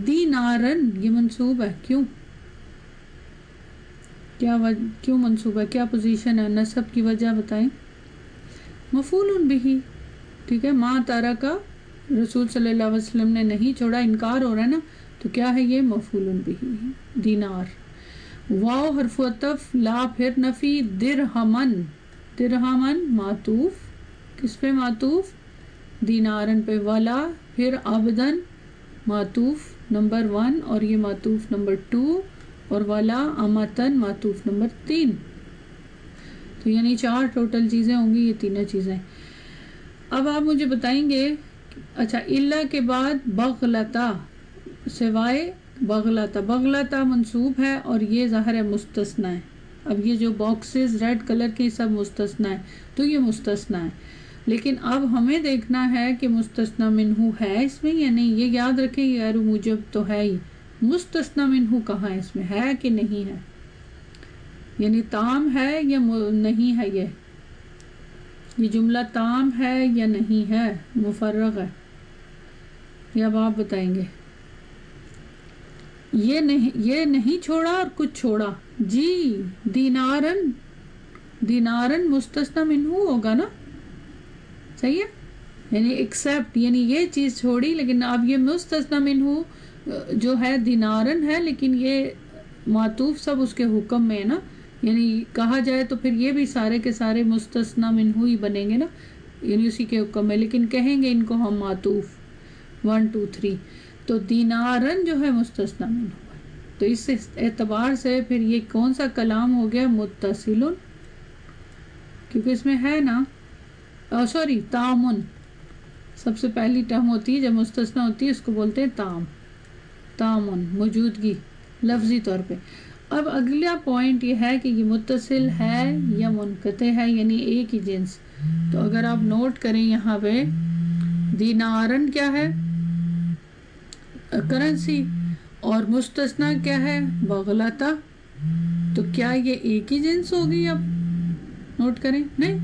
دینارن یہ منصوب ہے. کیوں منصوب ہے؟ کیا پوزیشن ہے؟ نصب کی وجہ بتائیں. مفعول بہ. ٹھیک ہے، ماں تارا کا رسول صلی اللہ علیہ وسلم نے نہیں چھوڑا، انکار ہو رہا ہے نا، تو کیا ہے یہ؟ مفعول بہ، دینار. واو حرف عطف، لا پھر نفی. درہمن معطوف، کس پہ معطوف؟ دینارن پہ. ولا پھر عبدن معطوف نمبر 1 اور یہ معطوف نمبر 2، اور ولا امتن معطوف نمبر 3. تو یعنی 4 ٹوٹل چیزیں ہوں گی، یہ تینوں چیزیں. اب آپ مجھے بتائیں گے، اچھا اللہ کے بعد بغلتا، سوائے بغلتا منصوب ہے، اور یہ ظاہر ہے مستثنا ہے. اب یہ جو باکسز ریڈ کلر کے سب مستثنا ہے، تو یہ مستثنا ہے. لیکن اب ہمیں دیکھنا ہے کہ مستثنا منہو ہے اس میں یا نہیں. یہ یاد رکھیں، یہ غیر موجب تو ہے ہی. مستثنا منہو کہاں ہے اس میں، ہے کہ نہیں ہے؟ یعنی تام ہے یا نہیں ہے؟ یہ جملہ تام ہے یا نہیں ہے؟ مفرغ ہے؟ یہ اب آپ بتائیں گے. یہ نہیں چھوڑا اور کچھ چھوڑا. جی دینارن مستثنا منہو ہوگا نا، صحیح ہے. یعنی ایکسیپٹ، یعنی یہ چیز چھوڑی، لیکن اب یہ مستثنا منہو جو ہے دینارن ہے، لیکن یہ معطوف سب اس کے حکم میں ہے نا. یعنی کہا جائے تو پھر یہ بھی سارے کے سارے مستثنا منہ ہی بنیں گے نا، یعنی اسی کے حکم ہے، لیکن کہیں گے ان کو ہم معطوف 1 2 3. تو دینارن جو ہے مستثنا منہ ہے، تو اس اعتبار سے پھر یہ کون سا کلام ہو گیا؟ متصل، کیونکہ اس میں ہے نا سوری تامن، سب سے پہلی ٹرم ہوتی ہے جب مستثنا ہوتی ہے اس کو بولتے ہیں تامن، موجودگی لفظی طور پہ. اب اگلا پوائنٹ یہ ہے کہ یہ متصل ہے یا منقطع ہے، یعنی ایک ہی جنس. تو اگر آپ نوٹ کریں یہاں پہ دینارن کیا ہے؟ کرنسی، اور مستثنا کیا ہے؟ بغلتا. تو کیا یہ ایک ہی جنس ہوگی؟ اب نوٹ کریں، نہیں،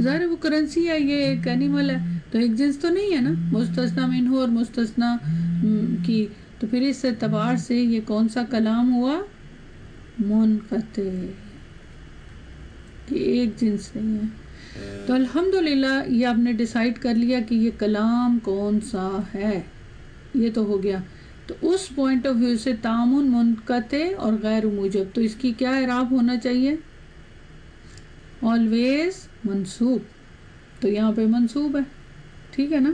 ظاہر وہ کرنسی ہے، یہ ایک اینیمل ہے، تو ایک جنس تو نہیں ہے نا مستثنا منہ اور مستثنا کی. تو پھر اس اعتبار سے یہ کون سا کلام ہوا؟ منقطع، کہ ایک جنس نہیں ہے. تو الحمدللہ یہ آپ نے ڈیسائیڈ کر لیا کہ یہ کلام کون سا ہے، یہ تو ہو گیا. تو اس پوائنٹ آف ویو سے تعامن منقطع اور غیر موجب، تو اس کی کیا اعراب ہونا چاہیے؟ آلویز منصوب. تو یہاں پہ منصوب ہے، ٹھیک ہے نا.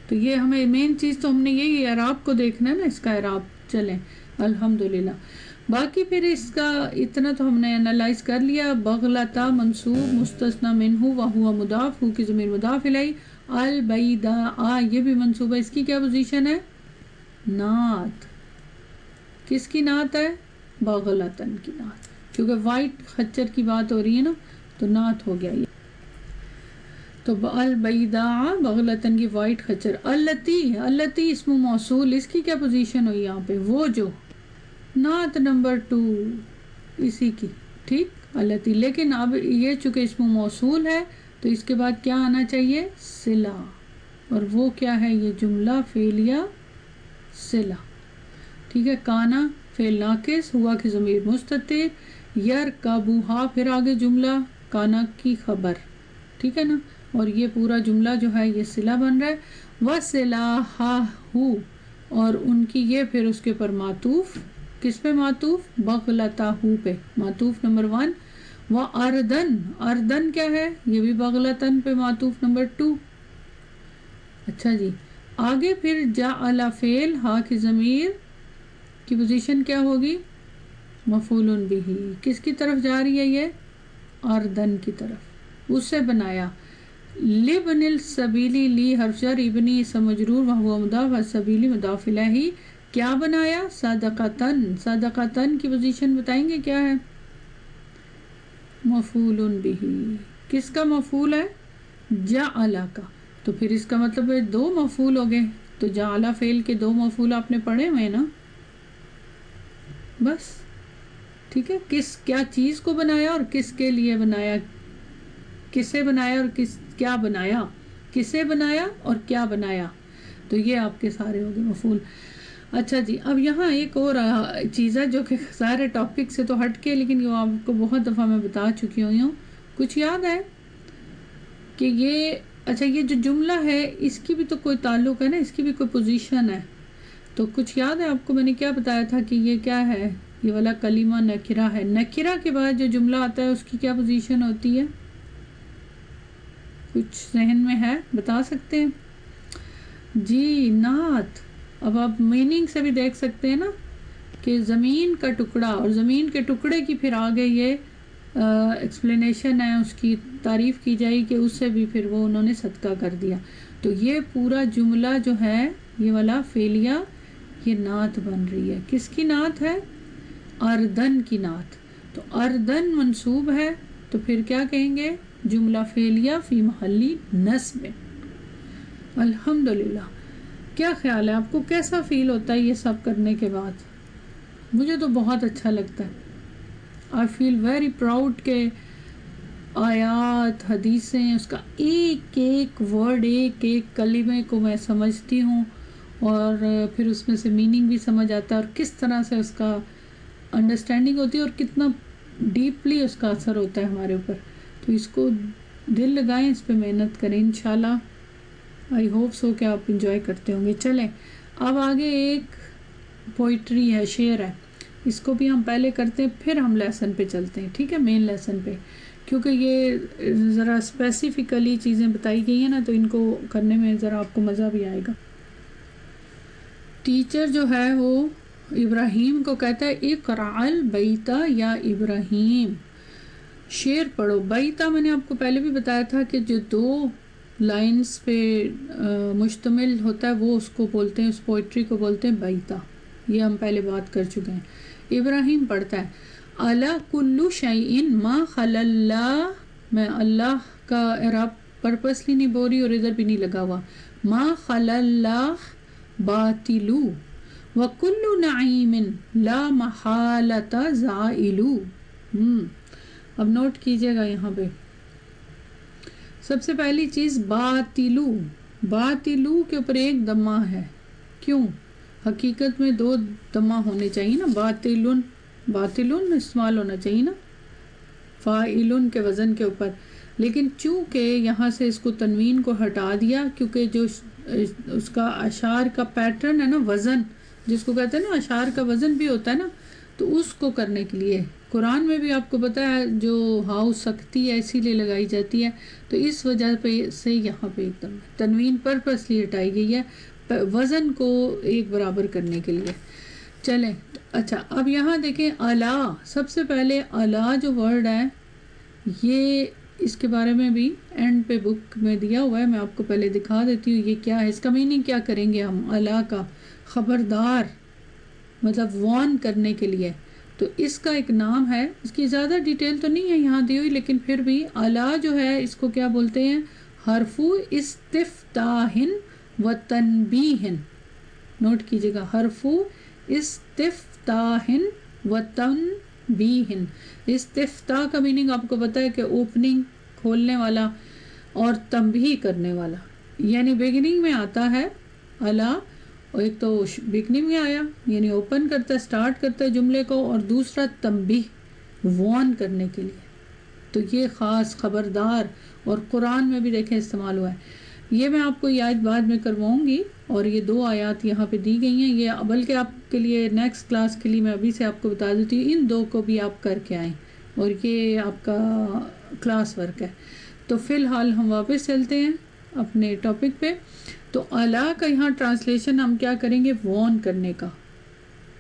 تو یہ ہمیں مین چیز تو ہم نے یہی اعراب کو دیکھنا ہے نا، اس کا اعراب. چلیں الحمدللہ. باقی پھر اس کا اتنا تو ہم نے انالائز کر لیا. بغلتا منصوب، مستثنا منہ وہو مضاف، ہو کی ضمیر مضاف الیہ. البیداء یہ بھی منصوب ہے، اس کی کیا پوزیشن ہے؟ نعت. کس کی نعت ہے؟ بغلتن کی نعت، کیونکہ وائٹ خچر کی بات ہو رہی ہے نا، تو نعت ہو گیا یہ. تو البیداء بغلتن کی وائٹ خچر. التی اسم موصول، اس کی کیا پوزیشن ہوئی یہاں پہ؟ وہ جو نعت نمبر 2 اسی کی، ٹھیک التی. لیکن اب یہ چونکہ اسم موصول ہے تو اس کے بعد کیا آنا چاہیے؟ صلہ. اور وہ کیا ہے؟ یہ جملہ فعلیہ صلہ، ٹھیک ہے. کانا فعل ناقص، ہوا کی ضمیر مستتر، یرکبھا پھر آگے جملہ کانا کی خبر، ٹھیک ہے نا. اور یہ پورا جملہ جو ہے یہ صلہ بن رہا ہے. وَصِلَاحَهُ اور ان کی یہ پھر اس کے پر معطوف، کس پہ معطوف؟ بغلتہ پہ معطوف نمبر 1. وَأَرْدًا اردن کیا ہے؟ یہ بھی بغلتن پہ معطوف نمبر 2. اچھا جی، آگے پھر جعل فعل ہا کی ضمیر کی پوزیشن کیا ہوگی؟ مفعول بہ. کس کی طرف جا رہی ہے یہ؟ اردن کی طرف، اس سے بنایا. لبن السبیلی، لی حرف جر، ابنی اسم مجرور، وہو مضاف، السبیلی مضاف الیہ. کیا بنایا؟ صدقتن. صدقتن کی پوزیشن بتائیں گے کیا ہے؟ مفعول بہ. کس کا مفعول ہے؟ جعل کا. تو پھر اس کا مطلب ہے 2 مفعول ہو گئے. تو جعل فعل کے 2 مفعول آپ نے پڑھے ہوئے نا، بس ٹھیک ہے. کیا چیز کو بنایا اور کس کے لیے بنایا، کسے بنایا اور کیا بنایا، کسے بنایا اور کیا بنایا. تو یہ آپ کے سارے ہو گئے مفعول. اچھا جی، اب یہاں ایک اور چیز ہے جو کہ سارے ٹاپک سے تو ہٹ کے، لیکن یہ آپ کو بہت دفعہ میں بتا چکی ہوئی ہوں. کچھ یاد ہے کہ یہ اچھا یہ جو جملہ ہے اس کی بھی تو کوئی تعلق ہے نا، اس کی بھی کوئی پوزیشن ہے. تو کچھ یاد ہے آپ کو میں نے کیا بتایا تھا کہ یہ کیا ہے؟ یہ والا کلمہ نکرہ ہے. نکرہ کے بعد جو جملہ آتا ہے اس کی کیا پوزیشن ہوتی ہے؟ کچھ ذہن میں ہے؟ بتا سکتے ہیں؟ جی نعت. اب آپ میننگ سے بھی دیکھ سکتے ہیں نا کہ زمین کا ٹکڑا، اور زمین کے ٹکڑے کی پھر آگے یہ ایکسپلینیشن ہے، اس کی تعریف کی جائے کہ اس سے بھی پھر وہ انہوں نے صدقہ کر دیا. تو یہ پورا جملہ جو ہے یہ والا فعلیہ یہ نعت بن رہی ہے. کس کی نعت ہے؟ اردن کی نعت. تو اردن منصوب ہے، تو پھر کیا کہیں گے؟ جملہ فعلیہ فی محلی نصب. الحمدللہ. کیا خیال ہے آپ کو؟ کیسا فیل ہوتا ہے یہ سب کرنے کے بعد؟ مجھے تو بہت اچھا لگتا ہے. آئی فیل ویری پراؤڈ کہ آیات حدیثیں اس کا ایک ایک ورڈ، ایک ایک کلمے کو میں سمجھتی ہوں، اور پھر اس میں سے میننگ بھی سمجھ آتا ہے، اور کس طرح سے اس کا انڈرسٹینڈنگ ہوتی ہے، اور کتنا ڈیپلی اس کا اثر ہوتا ہے ہمارے اوپر. تو اس کو دل لگائیں، اس پہ محنت کریں. انشاءاللہ آئی ہوپ سو کہ آپ انجوائے کرتے ہوں گے. چلیں اب آگے ایک پوئٹری ہے، شعر ہے. اس کو بھی ہم پہلے کرتے ہیں پھر ہم لیسن پہ چلتے ہیں، ٹھیک ہے، مین لیسن پہ، کیونکہ یہ ذرا اسپیسیفکلی چیزیں بتائی گئی ہیں نا، تو ان کو کرنے میں ذرا آپ کو مزہ بھی آئے گا۔ ٹیچر جو ہے وہ ابراہیم کو کہتا ہے اقرأ البیتا یا ابراہیم، شعر پڑھو۔ بیتا میں نے آپ کو پہلے بھی بتایا تھا کہ جو 2 لائنز پہ مشتمل ہوتا ہے وہ اس کو بولتے ہیں، اس پوئٹری کو بولتے ہیں بیتا، یہ ہم پہلے بات کر چکے ہیں۔ ابراہیم پڑھتا ہے الا کل شیء ما خلا اللہ، میں اللہ کا اعراب پرپسلی نہیں بول رہی اور ادھر بھی نہیں لگا ہوا، ما خلا اللہ باطل وکل نعیم لا محالۃ زائل۔ اب نوٹ کیجئے گا یہاں پہ سب سے پہلی چیز باطلو، باطلو کے اوپر ایک دمہ ہے، کیوں؟ حقیقت میں 2 دمہ ہونے چاہیے نا، باطلن، باطلن استعمال ہونا چاہیے نا فاعلن کے وزن کے اوپر، لیکن چونکہ یہاں سے اس کو تنوین کو ہٹا دیا، کیونکہ جو اس کا اشعار کا پیٹرن ہے نا، وزن جس کو کہتے ہیں نا، اشعار کا وزن بھی ہوتا ہے نا، تو اس کو کرنے کے لیے قرآن میں بھی آپ کو پتا ہے جو ہاؤ سکتی ہے اسی لیے لگائی جاتی ہے، تو اس وجہ پہ سے یہاں پہ ایک دم تنوین پرپسلی ہٹائی گئی ہے وزن کو ایک برابر کرنے کے لیے۔ چلیں اچھا، اب یہاں دیکھیں الا، سب سے پہلے الا جو ورڈ ہے یہ اس کے بارے میں بھی اینڈ پہ بک میں دیا ہوا ہے، میں آپ کو پہلے دکھا دیتی ہوں یہ کیا ہے، اس کا میننگ کیا کریں گے ہم۔ الا کا خبردار مطلب وارن کرنے کے لیے، تو اس کا ایک نام ہے، اس کی زیادہ ڈیٹیل تو نہیں ہے یہاں دی ہوئی، لیکن پھر بھی الا جو ہے اس کو کیا بولتے ہیں، حرف استفتاح و تنبیہ، نوٹ کیجئے گا، حرف استفتاح و تنبیہ۔ استفتاح کا میننگ آپ کو پتا ہے کہ اوپننگ، کھولنے والا، اور تنبیہ کرنے والا، یعنی بگننگ میں آتا ہے الا، اور ایک تو بگننگ میں آیا یعنی اوپن کرتا ہے، سٹارٹ کرتا ہے جملے کو، اور دوسرا تنبیہ، وارن کرنے کے لیے، تو یہ خاص خبردار، اور قرآن میں بھی دیکھیں استعمال ہوا ہے۔ یہ میں آپ کو یاد بعد میں کرواؤں گی، اور یہ 2 آیات یہاں پہ دی گئی ہیں، یہ بلکہ آپ کے لیے نیکسٹ کلاس کے لیے میں ابھی سے آپ کو بتا دیتی ہوں، ان 2 کو بھی آپ کر کے آئیں، اور یہ آپ کا کلاس ورک ہے۔ تو فی الحال ہم واپس چلتے ہیں اپنے ٹاپک پہ۔ تو الا کا یہاں ٹرانسلیشن ہم کیا کریں گے، وارن کرنے کا،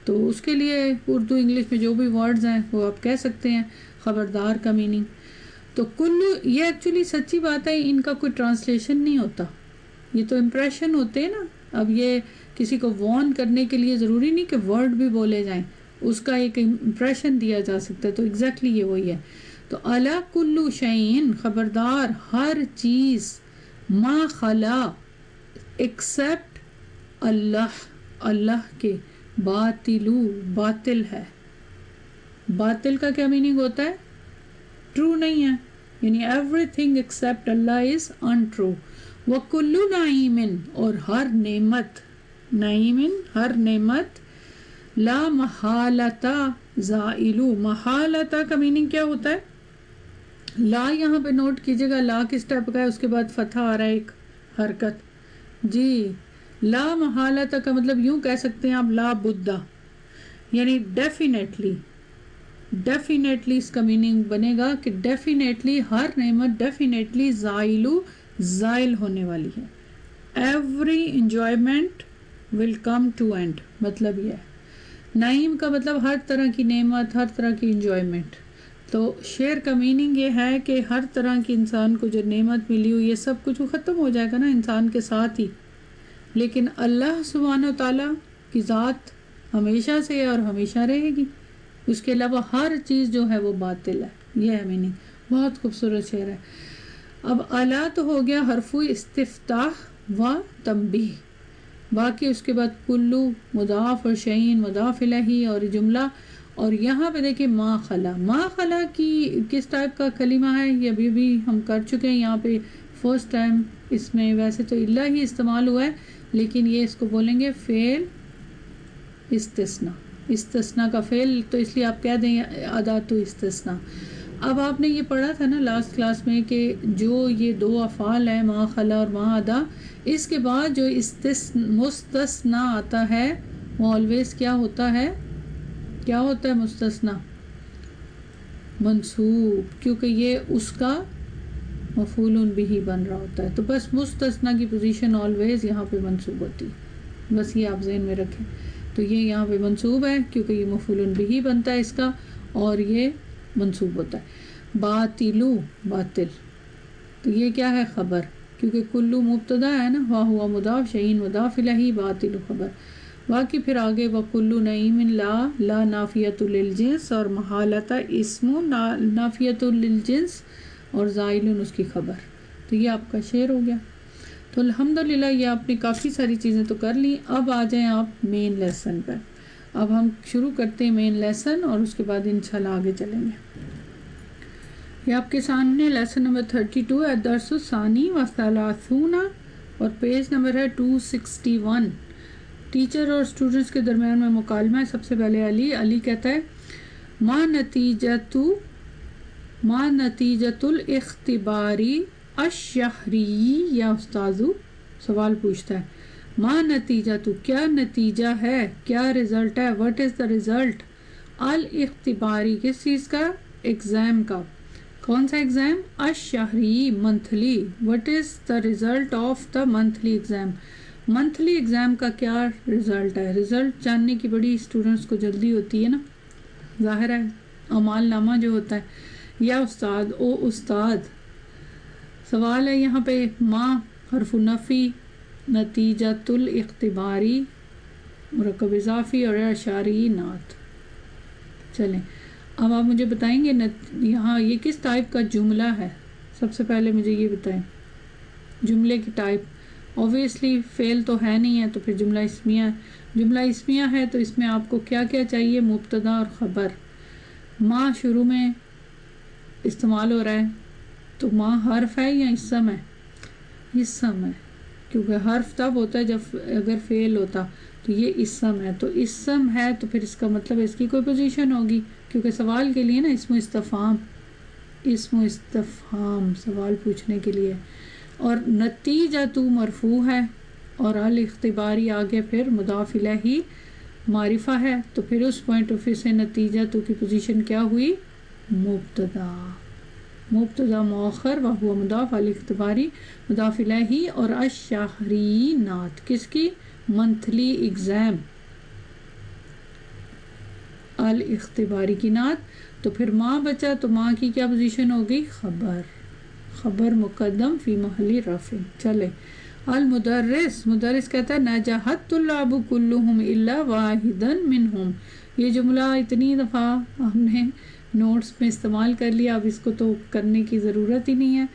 تو اس کے لیے اردو انگلش میں جو بھی ورڈز ہیں وہ آپ کہہ سکتے ہیں، خبردار کا میننگ۔ تو کلو، یہ ایکچولی سچی بات ہے، ان کا کوئی ٹرانسلیشن نہیں ہوتا، یہ تو امپریشن ہوتے ہیں نا، اب یہ کسی کو وارن کرنے کے لیے ضروری نہیں کہ ورڈ بھی بولے جائیں، اس کا ایک امپریشن دیا جا سکتا ہے، تو ایگزیکٹلی یہ وہی ہے۔ تو الا کلو شیئن، خبردار ہر چیز، ما خلا، ایکسپٹ اللہ، اللہ کے، باطلو، باطل ہے۔ باطل کا کیا میننگ ہوتا ہے، ٹرو نہیں ہے، یعنی ایوری تھنگ ایکسپٹ اللہ از انٹرو۔ وَكُلُّ نَعِيمٍ، اور ہر نعمت، نعیم ہر نعمت، لا محالتا زائل، محالتا کا میننگ کیا ہوتا ہے، لا یہاں پہ نوٹ کیجئے گا، لا کس ٹائپ کا ہے، اس کے بعد فتح آ رہا ہے ایک حرکت، جی لا محالتا کا مطلب یوں کہہ سکتے ہیں آپ لا بدہ، یعنی ڈیفینیٹلی، ڈیفینیٹلی اس کا میننگ بنے گا کہ ڈیفینیٹلی ہر نعمت ڈیفینیٹلی زائلو، زائل ہونے والی ہے، every enjoyment will come to end, مطلب یہ ہے۔ نعیم کا مطلب ہر طرح کی نعمت، ہر طرح کی انجوائمنٹ، تو شعر کا میننگ یہ ہے کہ ہر طرح کی انسان کو جو نعمت ملی ہوئی یہ سب کچھ ختم ہو جائے گا نا انسان کے ساتھ ہی، لیکن اللہ سبحانہ وتعالیٰ کی ذات ہمیشہ سے اور ہمیشہ رہے گی، اس کے علاوہ ہر چیز جو ہے وہ باطل ہے، یہ ہے میننگ، بہت خوبصورت شعر ہے۔ اب الا تو ہو گیا حرف استفتاح و تنبیہ، باقی اس کے بعد کلو مضاف اور شعین مضاف الیہ اور جملہ، اور یہاں پہ دیکھیں ما خلا، ما خلا کی کس ٹائپ کا کلمہ ہے، یہ ابھی بھی ہم کر چکے ہیں، یہاں پہ فرسٹ ٹائم اس میں ویسے تو اللہ ہی استعمال ہوا ہے، لیکن یہ اس کو بولیں گے فعل استثناء، استثناء کا فعل، تو اس لیے آپ کہہ دیں ادات استثناء۔ اب آپ نے یہ پڑھا تھا نا لاسٹ کلاس میں کہ جو یہ 2 افعال ہیں ما خلا اور ما ادا، اس کے بعد جو مستثنیٰ آتا ہے وہ آلویز کیا ہوتا ہے، کیا ہوتا ہے مستثنا؟ منصوب، کیونکہ یہ اس کا مفعول بہ بن رہا ہوتا ہے. تو بس مستثنا کی پوزیشن آلویز یہاں پہ منصوب ہوتی ہے، بس یہ آپ ذہن میں رکھیں. تو یہ یہاں پہ منصوب ہے کیونکہ یہ مفعول بہ بنتا ہے اس کا، اور یہ منصوب ہوتا ہے. باطلو، باطل، تو یہ کیا ہے؟ خبر، کیونکہ کلو مبتدا ہے نا، ہوا مضاف، شیئن مضاف الیہ، باطل خبر. باقی پھر آگے وکلو نعیم لا نافیۃ للجنس، اور محالۃ اسم نافیۃ للجنس، اور زائل اس کی خبر. تو یہ آپ کا شعر ہو گیا. تو الحمدللہ یہ آپ نے کافی ساری چیزیں تو کر لی. اب آ جائیں آپ مین لیسن پر. اب ہم شروع کرتے ہیں مین لیسن، اور اس کے بعد انشاءاللہ آگے چلیں گے. یہ آپ کے سامنے لیسن نمبر 32 ہے، درس ثانی و ثلاثون، اور پیج نمبر ہے 261. ٹیچر اور اسٹوڈنٹس کے درمیان میں مکالمہ ہے. سب سے پہلے علی کہتا ہے ما نتیجۃ الاختباری الشہری. یا استاذو سوال پوچھتا ہے، ما نتیجۃ، کیا نتیجہ ہے، کیا رزلٹ ہے، what is the result، الاختباری، کس چیز کا؟ ایگزام کا. کون سا ایگزام؟ الشہری، monthly. what is the result of the monthly exam، monthly exam کا کیا رزلٹ ہے؟ رزلٹ جاننے کی بڑی اسٹوڈنٹس کو جلدی ہوتی ہے نا، ظاہر ہے. اعمال نامہ جو ہوتا ہے. یا استاد، او استاد. سوال ہے یہاں پہ ما حرف نفی، نتیجۃ الاختباری مرکب اضافی، اور اشاری نعت. چلیں اب آپ مجھے بتائیں گے یہاں یہ کس ٹائپ کا جملہ ہے؟ سب سے پہلے مجھے یہ بتائیں جملے کی ٹائپ. اوبویسلی فعل تو ہے نہیں ہے، تو پھر جملہ اسمیہ ہے. جملہ اسمیہ ہے تو اس میں آپ کو کیا کیا چاہیے؟ مبتدا اور خبر. ما شروع میں استعمال ہو رہا ہے، تو ما حرف ہے یا اسم ہے؟ اسم ہے، کیونکہ حرف تب ہوتا ہے جب اگر فعل ہوتا، تو یہ اسم ہے. تو اسم ہے تو پھر اس کا مطلب اس کی کوئی پوزیشن ہوگی، کیونکہ سوال کے لیے نا اسم استفہام، اسم استفہام سوال پوچھنے کے لیے. اور نتیجۃ مرفوع ہے، اور الاختباری آگے پھر مضاف الیہ معرفہ ہے. تو پھر اس پوائنٹ آف ویو سے نتیجۃ کی پوزیشن کیا ہوئی؟ مبتدا. مبتدا مؤخر وہو مضاف، الاختباری مضاف الیہ، اور الشہری نعت کس کی؟ منتھلی ایگزام، الاختباری کی نعت. تو پھر ماں بچا، تو ماں کی کیا پوزیشن ہو گئی؟ خبر. خبر مقدم فی محل رفع. چلے المدرس، مدرس کہتا ہے نجح الطلاب کلهم الا واحدا منهم. یہ جملہ اتنی دفعہ ہم نے نوٹس میں استعمال کر لیا، اب اس کو تو کرنے کی ضرورت ہی نہیں ہے،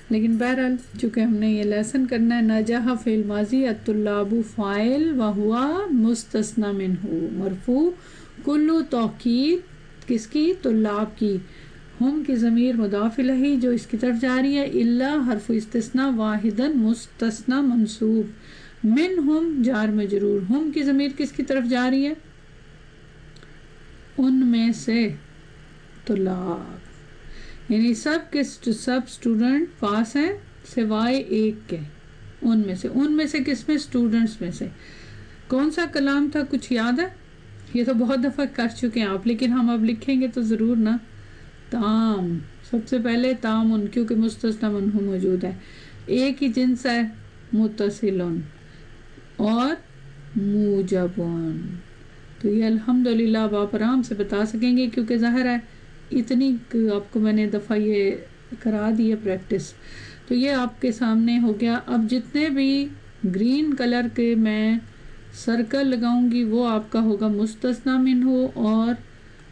لیکن بہرحال چونکہ ہم نے یہ لیسن کرنا ہے. نجح فعل ماضی، الطلاب فاعل، وہوا مستثنی منہ مرفوع، کلو توکید کس کی؟ طلاب کی. ہم کی ضمیر مضاف الیہ جو اس کی طرف جا رہی ہے، الا حرف استثناء، واحدا مستثنی منصوب، منہم جار مجرور. ہم کی ضمیر کس کی طرف جا رہی ہے؟ ان میں سے، طلاب، یعنی سب کے سب اسٹوڈنٹ پاس ہیں سوائے ایک کے. ان میں سے کس میں؟ اسٹوڈنٹس میں سے. کون سا کلام تھا، کچھ یاد ہے؟ یہ تو بہت دفعہ کر چکے ہیں آپ، لیکن ہم اب لکھیں گے تو ضرور نا. تام، سب سے پہلے تام، ان کیونکہ مستثنی منہ موجود ہے. ایک ہی جنس ہے، متصلن اور موجبن. تو یہ الحمدللہ اب آپ آرام سے بتا سکیں گے، کیونکہ ظاہر ہے اتنی آپ کو میں نے دفعہ یہ کرا دی ہے پریکٹس. تو یہ آپ کے سامنے ہو گیا. اب جتنے بھی گرین کلر کے میں سرکل لگاؤں گی وہ آپ کا ہوگا مستثنی منہ، اور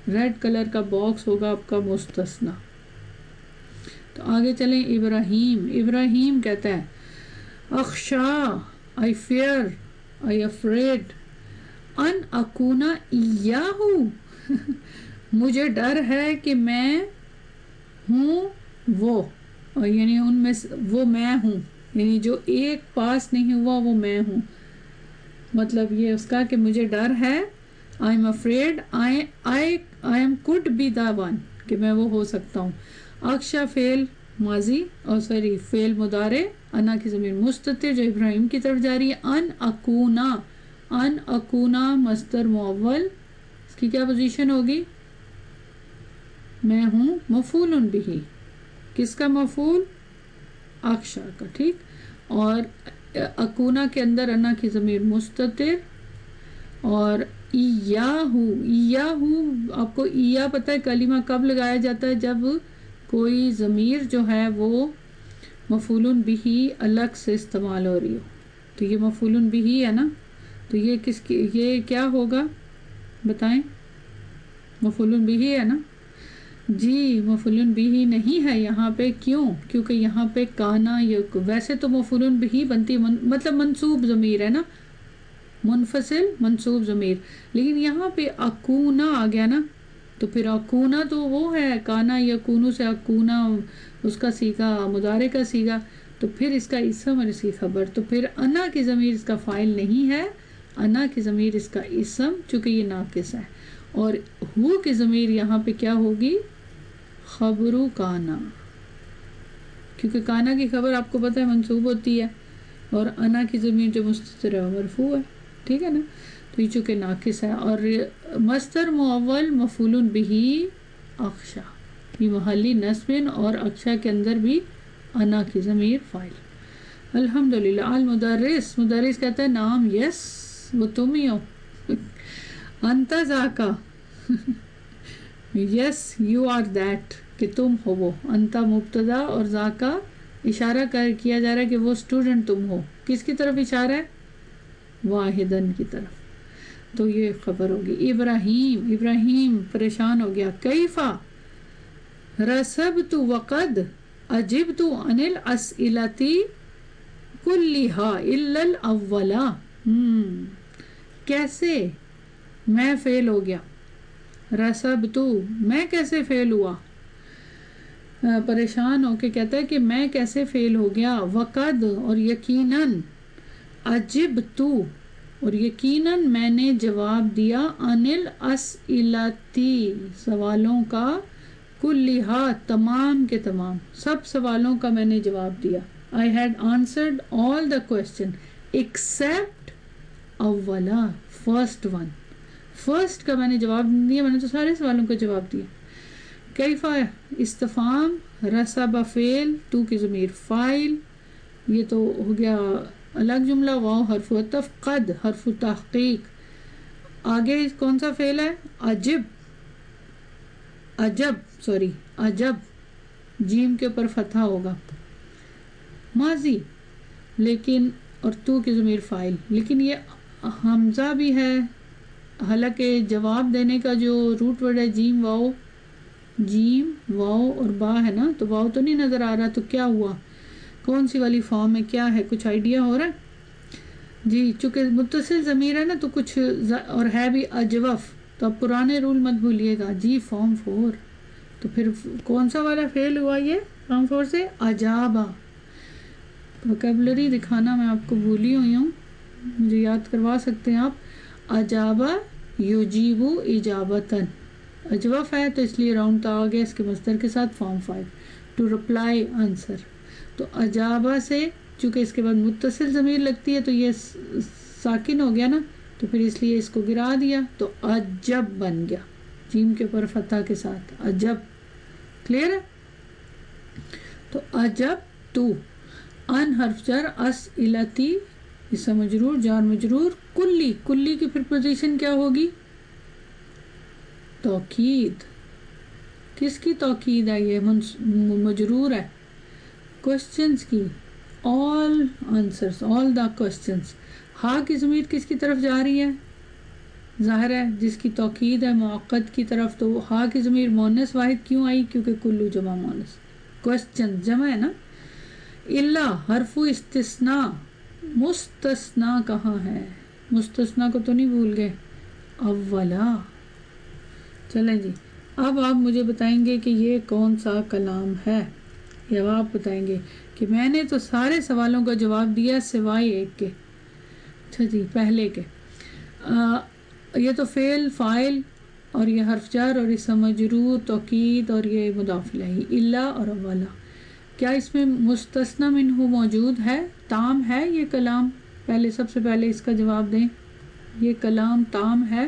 ریڈ کلر کا باکس ہوگا آپ کا مستثنی. تو آگے چلیں. ابراہیم کہتا ہے اخشا، I fear، I afraid، ان اکونا ایاہو، مجھے ڈر ہے کہ میں ہوں وہ، یعنی ان میں وہ میں ہوں، یعنی جو ایک پاس نہیں ہوا وہ میں ہوں. مطلب یہ اس کا کہ مجھے ڈر ہے، I am afraid، I am could be the one، کہ میں وہ ہو سکتا ہوں. اخشا فعل ماضی اور فعل مضارع، انا کی ضمیر مستتر جو ابراہیم کی طرف جا رہی ہے. ان اکونا مصدر معول اس کی کیا پوزیشن ہوگی؟ میں ہوں مفعول بہ، کس کا مفعول؟ اخشا کا، ٹھیک. اور اکونا کے اندر انا کی ضمیر مستتر، اور ایاہو آپ کو ایا پتہ ہے کلمہ کب لگایا جاتا ہے؟ جب کوئی ضمیر جو ہے وہ مفعول بہ الگ سے استعمال ہو رہی ہو. تو یہ مفعول بہ ہے نا، تو یہ کس کی، یہ کیا ہوگا بتائیں؟ مفعول بہ ہے نا جی. مفعول بہ نہیں ہے یہاں پہ، کیوں؟ کیونکہ یہاں پہ کانا، یہ ویسے تو مفعول بہ بنتی مطلب منصوب ضمیر ہے نا، منفصل منصوب ضمیر، لیکن یہاں پہ اکونا آ گیا نا، تو پھر اکونا تو وہ ہے کانا یکونو سے اکونا اس کا سیغہ مضارع کا سیغہ، تو پھر اس کا اسم اور اس کی خبر، تو پھر انا کی ضمیر اس کا فاعل نہیں ہے، انا کی ضمیر اس کا اسم، چونکہ یہ ناقص ہے. اور ہو کی ضمیر یہاں پہ کیا ہوگی؟ خبرو کانا، کیونکہ کانا کی خبر آپ کو پتہ ہے منصوب ہوتی ہے، اور انا کی ضمیر جو مستتر ہے مرفوع ہے، ٹھیک ہے نا. تو یہ چونکہ ناقص ہے. اور مصدر مؤول مفعول بہ اخشا، یہ محلی نصب، اور اخشا کے اندر بھی انا کی ضمیر فاعل. الحمدللہ. المدرس، مدرس کہتا ہے نام، یس وہ تم ہی ہو. انت ذاکا، یس یو آر دیٹ، کہ تم ہو وہ. انت مبتدا اور ذاکا اشارہ کیا جا رہا ہے کہ وہ اسٹوڈنٹ تم ہو. کس کی طرف اشارہ ہے؟ واحدن کی طرف. تو یہ خبر ہوگی. ابراہیم، ابراہیم پریشان ہو گیا. کیفا رسبت وقد اجبت عن الاسئلۃ كلها الا الاولا. کیسے؟ میں فیل ہو گیا. رسبت، میں کیسے فیل ہوا؟ پریشان ہو کے کہتا ہے کہ میں کیسے فیل ہو گیا. وقد، اور یقیناً. اجبت، اور یقیناً میں نے جواب دیا. عن الاسئلۃ، سوالوں کا. کلھا، تمام کے تمام، سب سوالوں کا میں نے جواب دیا. I had answered all the question except Ola, first one. First کا میں نے جواب دیا، میں نے تو سارے سوالوں کا جواب دیا. کیفا استفہام، رسب فعل، تو کی ضمیر فاعل، یہ تو ہو گیا الگ جملہ. واو حرف عطف، قد حرف تحقیق. آگے کون سا فعل ہے؟ عجب، جیم کے اوپر فتحہ ہوگا. ماضی، لیکن اور تو کی ضمیر فاعل، لیکن یہ حمزہ بھی ہے، حالانکہ جواب دینے کا جو روٹ ورڈ ہے جیم واو اور با ہے نا، تو واو تو نہیں نظر آ رہا. تو کیا ہوا؟ کون سی والی فارم ہے؟ کیا ہے؟ کچھ آئیڈیا ہو رہا ہے جی؟ چونکہ متصل ضمیر ہے نا، تو کچھ اور ہے بھی اجوف، تو اب پرانے رول مت بھولیے گا جی. فارم 4، تو پھر کون سا والا فیل ہوا؟ یہ فارم 4 سے اجابا. ووکیبلری دکھانا میں آپ کو بھولی ہوئی ہوں، مجھے یاد کروا سکتے ہیں آپ. اجابا یجیبو اجابتن، اجوف ہے تو اس لیے راؤنڈ آ گیا اس کے مصدر کے ساتھ. Form 5 to reply answer. تو اجابا سے چونکہ اس کے بعد متصل ضمیر لگتی ہے تو یہ ساکن ہو گیا نا، تو پھر اس لیے اس کو گرا دیا، تو عجب بن گیا جیم کے اوپر فتح کے ساتھ. عجب، کلیئر ہے؟ تو عجب تو. ان حرف جر، اسئلتی اسم مجرور جار مجرور. کلی کی پھر پوزیشن کیا ہوگی؟ توکید. کس کی توکید ہے؟ یہ مجرور ہے، کوسچنز کی. all answers, all the questions. ہا کی ضمیر کس کی طرف جا رہی ہے؟ ظاہر ہے جس کی توکید ہے مؤقت کی طرف. تو ہا کی ضمیر مؤنث واحد کیوں آئی؟ کیونکہ کلو جمع مؤنث، کوسچن جمع ہے نا. الا حرف استثناء، مستثنا کہاں ہے؟ مستثنا کو تو نہیں بھول گئے؟ اولا. چلیں جی، اب آپ مجھے بتائیں گے کہ یہ کون سا کلام ہے، یا آپ بتائیں گے کہ میں نے تو سارے سوالوں کا جواب دیا سوائے ایک کے. اچھا جی، پہلے کے. یہ تو فعل فاعل اور یہ حرف جر اور اسم مجرور توکید اور یہ مضاف الیہ. الا اور اولا، کیا اس میں مستثنی منہ موجود ہے؟ تام ہے یہ کلام؟ پہلے سب سے پہلے اس کا جواب دیں. یہ کلام تام ہے؟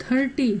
30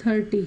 30।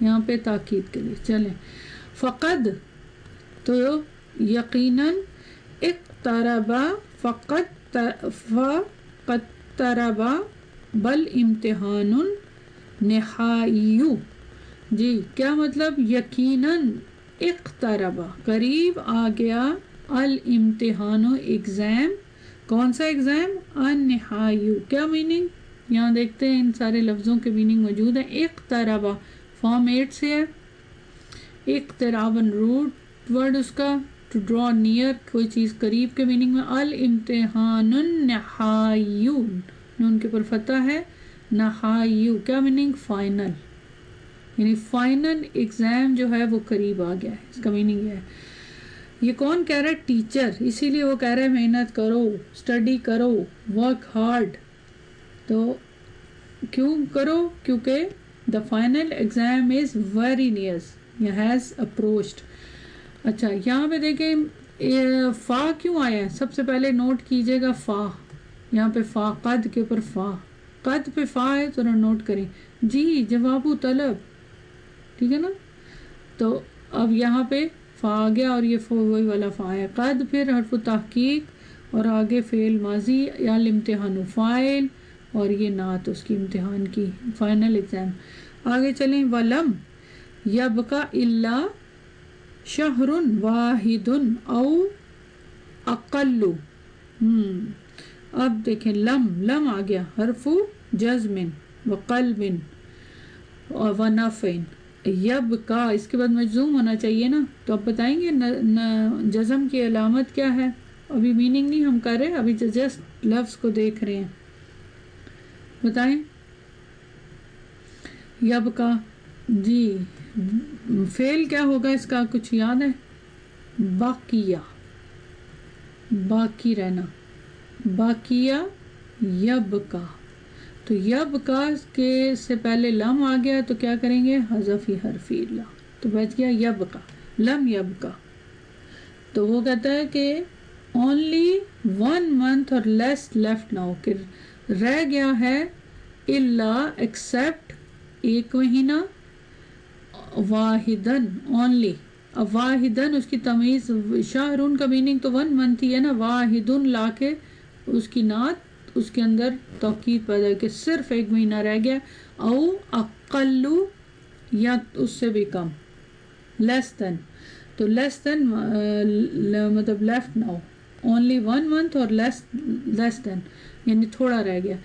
یہاں پہ تاکید کے لیے. چلیں فقد تو یقیناً اقتربا فقد تربا بل امتحان نہائی. جی کیا مطلب؟ یقیناً اقتربا قریب آ گیا، الامتحان ایگزام. کون سا ایگزام؟ النہائی. کیا میننگ؟ یہاں دیکھتے ہیں ان سارے لفظوں کے میننگ موجود ہیں. اقتربا فارم 8 سے ہے. اقتراباً روٹ ورڈ اس کا ٹو ڈرا نیئر، کوئی چیز قریب کے میننگ میں. الامتحان النہائی نون کے پر فتح ہے. نہائی کیا میننگ؟ فائنل، یعنی فائنل ایگزام جو ہے وہ قریب آ گیا ہے. اس کا میننگ یہ ہے. یہ کون کہہ رہا ہے؟ ٹیچر. اسی لیے وہ کہہ رہے ہیں محنت کرو، اسٹڈی کرو، ورک ہارڈ. تو کیوں کرو؟ کیونکہ the final exam is very near, has approached. اچھا یہاں پہ دیکھیں فا کیوں آیا ہے؟ سب سے پہلے نوٹ کیجئے گا فا. یہاں پہ فا، قد کے اوپر فا، قد پہ فا ہے تو نوٹ کریں. جی جواب طلب، ٹھیک ہے نا. تو اب یہاں پہ فا آ گیا اور یہ وہی والا فا ہے. قد پھر حرف تحقیق اور آگے فعل ماضی یا الامتحان فاعل اور یہ نعت اس کی امتحان کی فائنل ایگزام. آگے چلیں. ولم یبقى الا شہر واحد او اقل. اب دیکھیں لم آ گیا حرف جزم وقلب ونفع. یبقى اس کے بعد مجزوم ہونا چاہیے نا. تو آپ بتائیں گے جزم کی علامت کیا ہے؟ ابھی میننگ نہیں ہم کر رہے، ابھی جسٹ لفظ کو دیکھ رہے ہیں. بتائیں. یبقى جی فعل کیا ہوگا اس کا؟ کچھ یاد ہے؟ باقیہ، باقی رہنا. باقیہ یبقى. تو یبقى کے سے پہلے لم آ گیا تو کیا کریں گے؟ حذف حرف الا، تو بچ گیا یبقى. لم یبقى. تو وہ کہتا ہے کہ only 1 month or less left now، کہ رہ گیا ہے الا except ایک مہینہ، واحدن only. اب واحدن اس کی تمیز، شہرون کا میننگ تو 1 month ہی ہے نا. واحدن لا کے اس کی نعت اس کے اندر توکید پیدا کہ صرف ایک مہینہ رہ گیا. او اقلو یا اس سے بھی کم، لیس دین. تو لیس دین مطلب لیفٹ ناؤ اونلی 1 month اور لیس دین یعنی تھوڑا رہ گیا.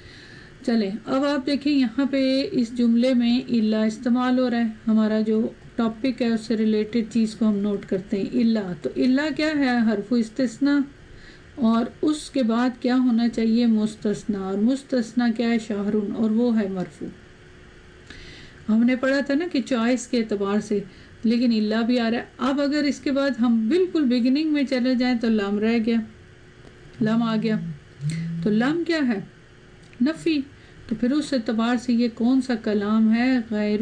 چلیں اب آپ دیکھیں یہاں پہ اس جملے میں الا استعمال ہو رہا ہے. ہمارا جو ٹاپک ہے اس سے ریلیٹڈ چیز کو ہم نوٹ کرتے ہیں. الا تو الا کیا ہے؟ حرف استثناء، اور اس کے بعد کیا ہونا چاہیے؟ مستثنیٰ. اور مستثنیٰ کیا ہے؟ شہرون، اور وہ ہے مرفوع. ہم نے پڑھا تھا نا کہ چوائس کے اعتبار سے، لیکن الا بھی آ رہا ہے. اب اگر اس کے بعد ہم بالکل بگننگ میں چلے جائیں تو لم رہ گیا، لم آ گیا. تو لم کیا ہے؟ نفی. تو پھر اس اعتبار سے یہ کون سا کلام ہے؟ غیر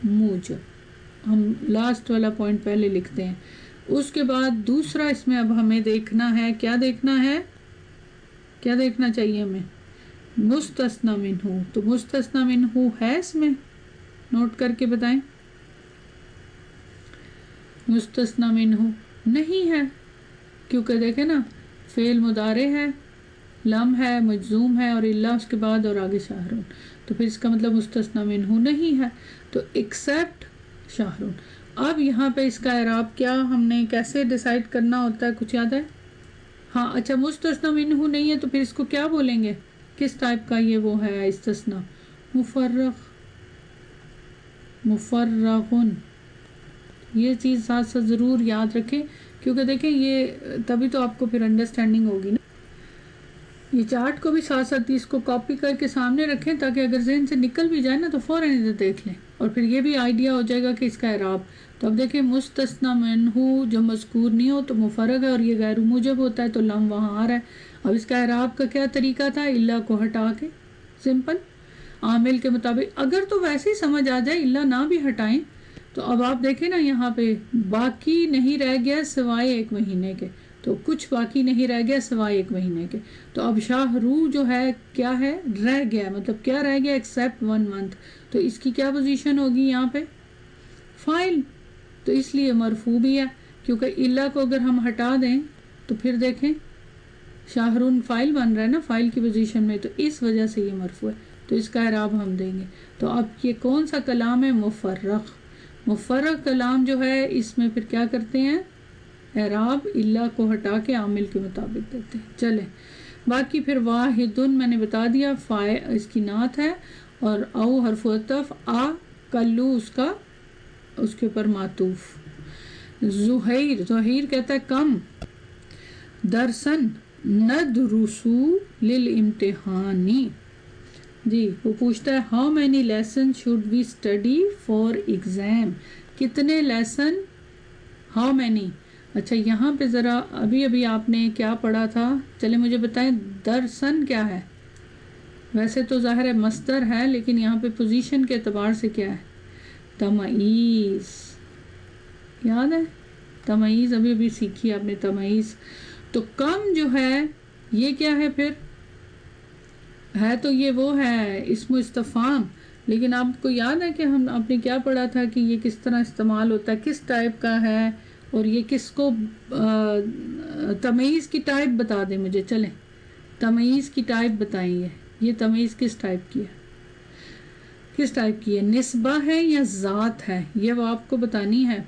موجب. ہم لاسٹ والا پوائنٹ پہلے لکھتے ہیں. اس کے بعد دوسرا اس میں اب ہمیں دیکھنا ہے. کیا دیکھنا ہے؟ کیا دیکھنا چاہیے ہمیں؟ مستثنی منہ. تو مستثنی منہ ہے اس میں؟ نوٹ کر کے بتائیں. مستثنی منہ نہیں ہے، کیونکہ دیکھیں نا فعل مضارع ہے، لم ہے، مجزوم ہے، اور الا اس کے بعد اور آگے شہرون. تو پھر اس کا مطلب مستثنی منہ نہیں ہے. تو ایکسیپٹ شہرون. اب یہاں پہ اس کا اعراب کیا ہم نے کیسے ڈیسائیڈ کرنا ہوتا ہے؟ کچھ یاد ہے؟ ہاں اچھا مستثنی منہ نہیں ہے تو پھر اس کو کیا بولیں گے؟ کس ٹائپ کا یہ وہ ہے استثناء؟ مفرغ، مفرغن. یہ چیز ساتھ ساتھ ضرور یاد رکھیں، کیونکہ دیکھیں یہ تبھی تو آپ کو پھر انڈرسٹینڈنگ ہوگی نا. یہ چارٹ کو بھی ساتھ ساتھ اس کو کاپی کر کے سامنے رکھیں تاکہ اگر ذہن سے نکل بھی جائے نا تو فوراً ادھر دیکھ لیں اور پھر یہ بھی آئیڈیا ہو جائے گا کہ اس کا اعراب. تو اب دیکھیں مستثنی منہ جو مذکور نہیں ہو تو مفرغ ہے اور یہ غیر موجب ہوتا ہے تو لم وہاں آ رہا ہے. اب اس کا اعراب کا کیا طریقہ تھا؟ الا کو ہٹا کے سمپل عامل کے مطابق. اگر تو ویسے ہی سمجھ آ جائے الا نہ بھی ہٹائیں تو اب آپ دیکھیں نا یہاں پہ باقی نہیں رہ گیا سوائے 1 مہینے کے. تو کچھ باقی نہیں رہ گیا سوائے 1 مہینے کے. تو اب شاہرو جو ہے کیا ہے, رہ گیا, مطلب کیا رہ گیا, ایکسیپٹ 1 month. تو اس کی کیا پوزیشن ہوگی یہاں پہ, فائل. تو اس لیے مرفوع بھی ہے, کیونکہ اللہ کو اگر ہم ہٹا دیں تو پھر دیکھیں شاہرون فائل بن رہا ہے نا, فائل کی پوزیشن میں, تو اس وجہ سے یہ مرفوع ہے. تو اس کا اعراب ہم دیں گے. تو اب یہ کون سا کلام ہے, مفرغ. مفرغ کلام جو ہے اس میں پھر کیا کرتے ہیں, اعراب اللہ کو ہٹا کے عامل کے مطابق دیتے ہیں. چلیں باقی پھر واحدن میں نے بتا دیا, اس کی نعت ہے, اور او حرف عطف, آ کلو اس کے اوپر معطوف. زہیر کہتا ہے کم, درسن ندرسو للامتحانی. جی وہ پوچھتا ہے how many lesson should we study for exam, کتنے لیسن, ہاؤ مینی. اچھا یہاں پہ ذرا ابھی آپ نے کیا پڑھا تھا, چلے مجھے بتائیں درسن کیا ہے. ویسے تو ظاہر ہے مصدر ہے, لیکن یہاں پہ پوزیشن کے اعتبار سے کیا ہے, تمعیز. یاد ہے تمعیز, ابھی سیکھی آپ نے تمعیز. تو کم جو ہے یہ کیا ہے, پھر ہے تو یہ وہ ہے اسم استفہام, لیکن آپ کو یاد ہے کہ آپ نے کیا پڑھا تھا کہ یہ کس طرح استعمال ہوتا ہے, کس ٹائپ کا ہے, اور یہ کس کو تمیز کی ٹائپ بتا دیں مجھے. چلیں تمیز کی ٹائپ بتائیں, یہ تمیز کس ٹائپ کی ہے, کس ٹائپ کی ہے, نسبہ ہے یا ذات ہے, یہ وہ آپ کو بتانی ہے.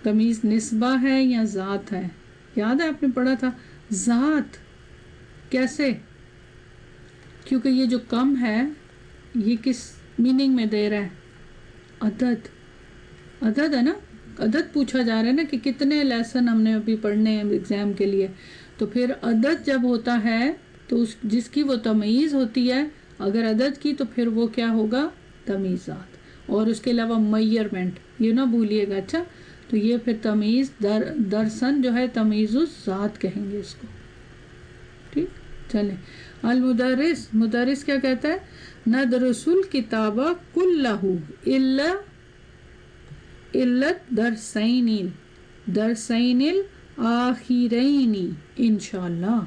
تمیز نسبہ ہے یا ذات ہے, یاد ہے آپ نے پڑھا تھا. ذات کیسے, کیونکہ یہ جو کم ہے یہ کس میننگ میں دے رہا ہے, عدد ہے نا, عدد پوچھا جا رہا ہے نا کہ کتنے لیسن ہم نے ابھی پڑھنے ہیں ایگزام کے لیے. تو پھر عدد جب ہوتا ہے تو جس کی وہ تمیز ہوتی ہے, اگر عدد کی تو پھر وہ کیا ہوگا, تمیزات. اور اس کے علاوہ میئرمنٹ, یہ نہ بھولیے گا. اچھا تو یہ پھر تمیز درسن جو ہے تمیز الذات کہیں گے اس کو. ٹھیک, چلیں. المدرس, مدرس کیا کہتا ہے, ندرس الکتاب کلہ الا درسین الاخرین انشاءاللہ.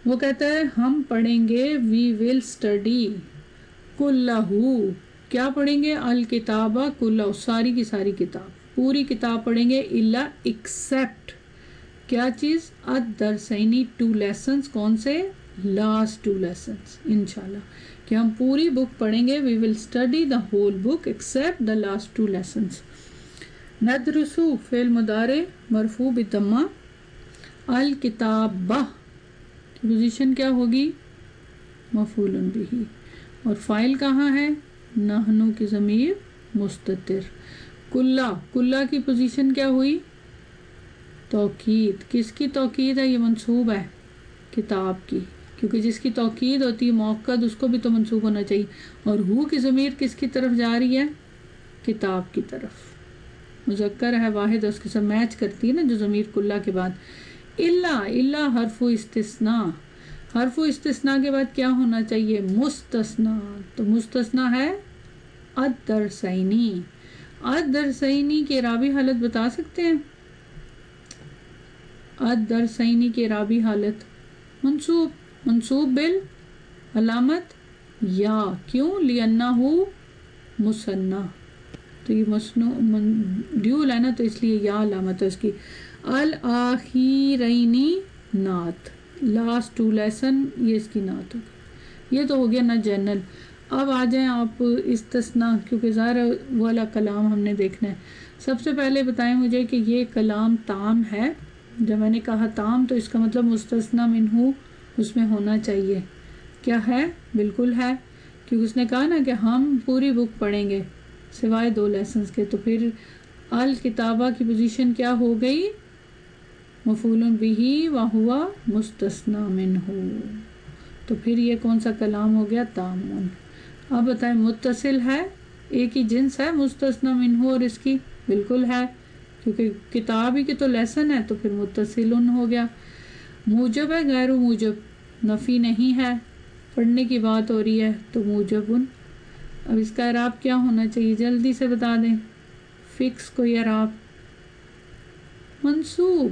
وہ کہتا ہے ہم پڑھیں گے, وی ول اسٹڈی کلہ, کیا پڑھیں گے, الکتاب کلہ, ساری کی ساری کتاب, پوری کتاب پڑھیں گے, الا ایکسیپٹ کیا چیز, الدرسینی 2 لیسنز, کون سے, لاسٹ 2 لیسنز انشاءاللہ, کہ ہم پوری بک پڑھیں گے. We will study the whole book except the last 2 lessons. ندرسو فعل مضارع مرفوع بالضمہ, الکتابہ کی پوزیشن کیا ہوگی, مفعول بہ, اور فاعل کہاں ہے, نحنو کی ضمیر مستتر. کلہ کی پوزیشن کیا ہوئی, توکید. کس کی توکید ہے, یہ منصوب ہے کتاب کی, کیونکہ جس کی توکید ہوتی ہے موقد اس کو بھی تو منصوب ہونا چاہیے. اور ہو کی ضمیر کس کی طرف جا رہی ہے, کتاب کی طرف. مذکر ہے واحد, اس کے ساتھ میچ کرتی ہے نا جو ضمیر کلہ کے بعد. الا حرف استثناء, حرف استثناء کے بعد کیا ہونا چاہیے, مستثنیٰ. تو مستثنیٰ ہے الدرسینی. الدرسینی کی اعرابی حالت بتا سکتے ہیں, الدرسینی کی اعرابی حالت منصوب بالعلامت یا, کیوں, لأنہ مثنی, تو یہ ڈیول ہے نا, تو اس لیے یا علامت ہے اس کی. الاخیرینی نعت, لاسٹ 2 لیسن, یہ اس کی نعت ہوگی. یہ تو ہو گیا نا جنرل. اب آ جائیں آپ استثناء, کیونکہ ظاہر والا کلام ہم نے دیکھنا ہے. سب سے پہلے بتائیں مجھے کہ یہ کلام تام ہے. جب میں نے کہا تام تو اس کا مطلب مستثنی منہ اس میں ہونا چاہیے. کیا ہے, بالکل ہے, کیونکہ اس نے کہا نا کہ ہم پوری بک پڑھیں گے سوائے 2 لیسنز کے. تو پھر الکتابہ کی پوزیشن کیا ہو گئی, مفعول بہ وہو مستثنی منہ. تو پھر یہ کون سا کلام ہو گیا, تام. اب بتائیں متصل ہے, ایک ہی جنس ہے مستثنی منہ اور اس کی, بالکل ہے, کیونکہ کتاب ہی کے تو لیسن ہے, تو پھر متصل ہو گیا. موجب ہے, غیر موجب, نفی نہیں ہے, پڑھنے کی بات ہو رہی ہے, تو موجب. اب اس کا اعراب کیا ہونا چاہیے, جلدی سے بتا دیں, فکس کوئی اعراب, منصوب.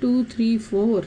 2 3 4।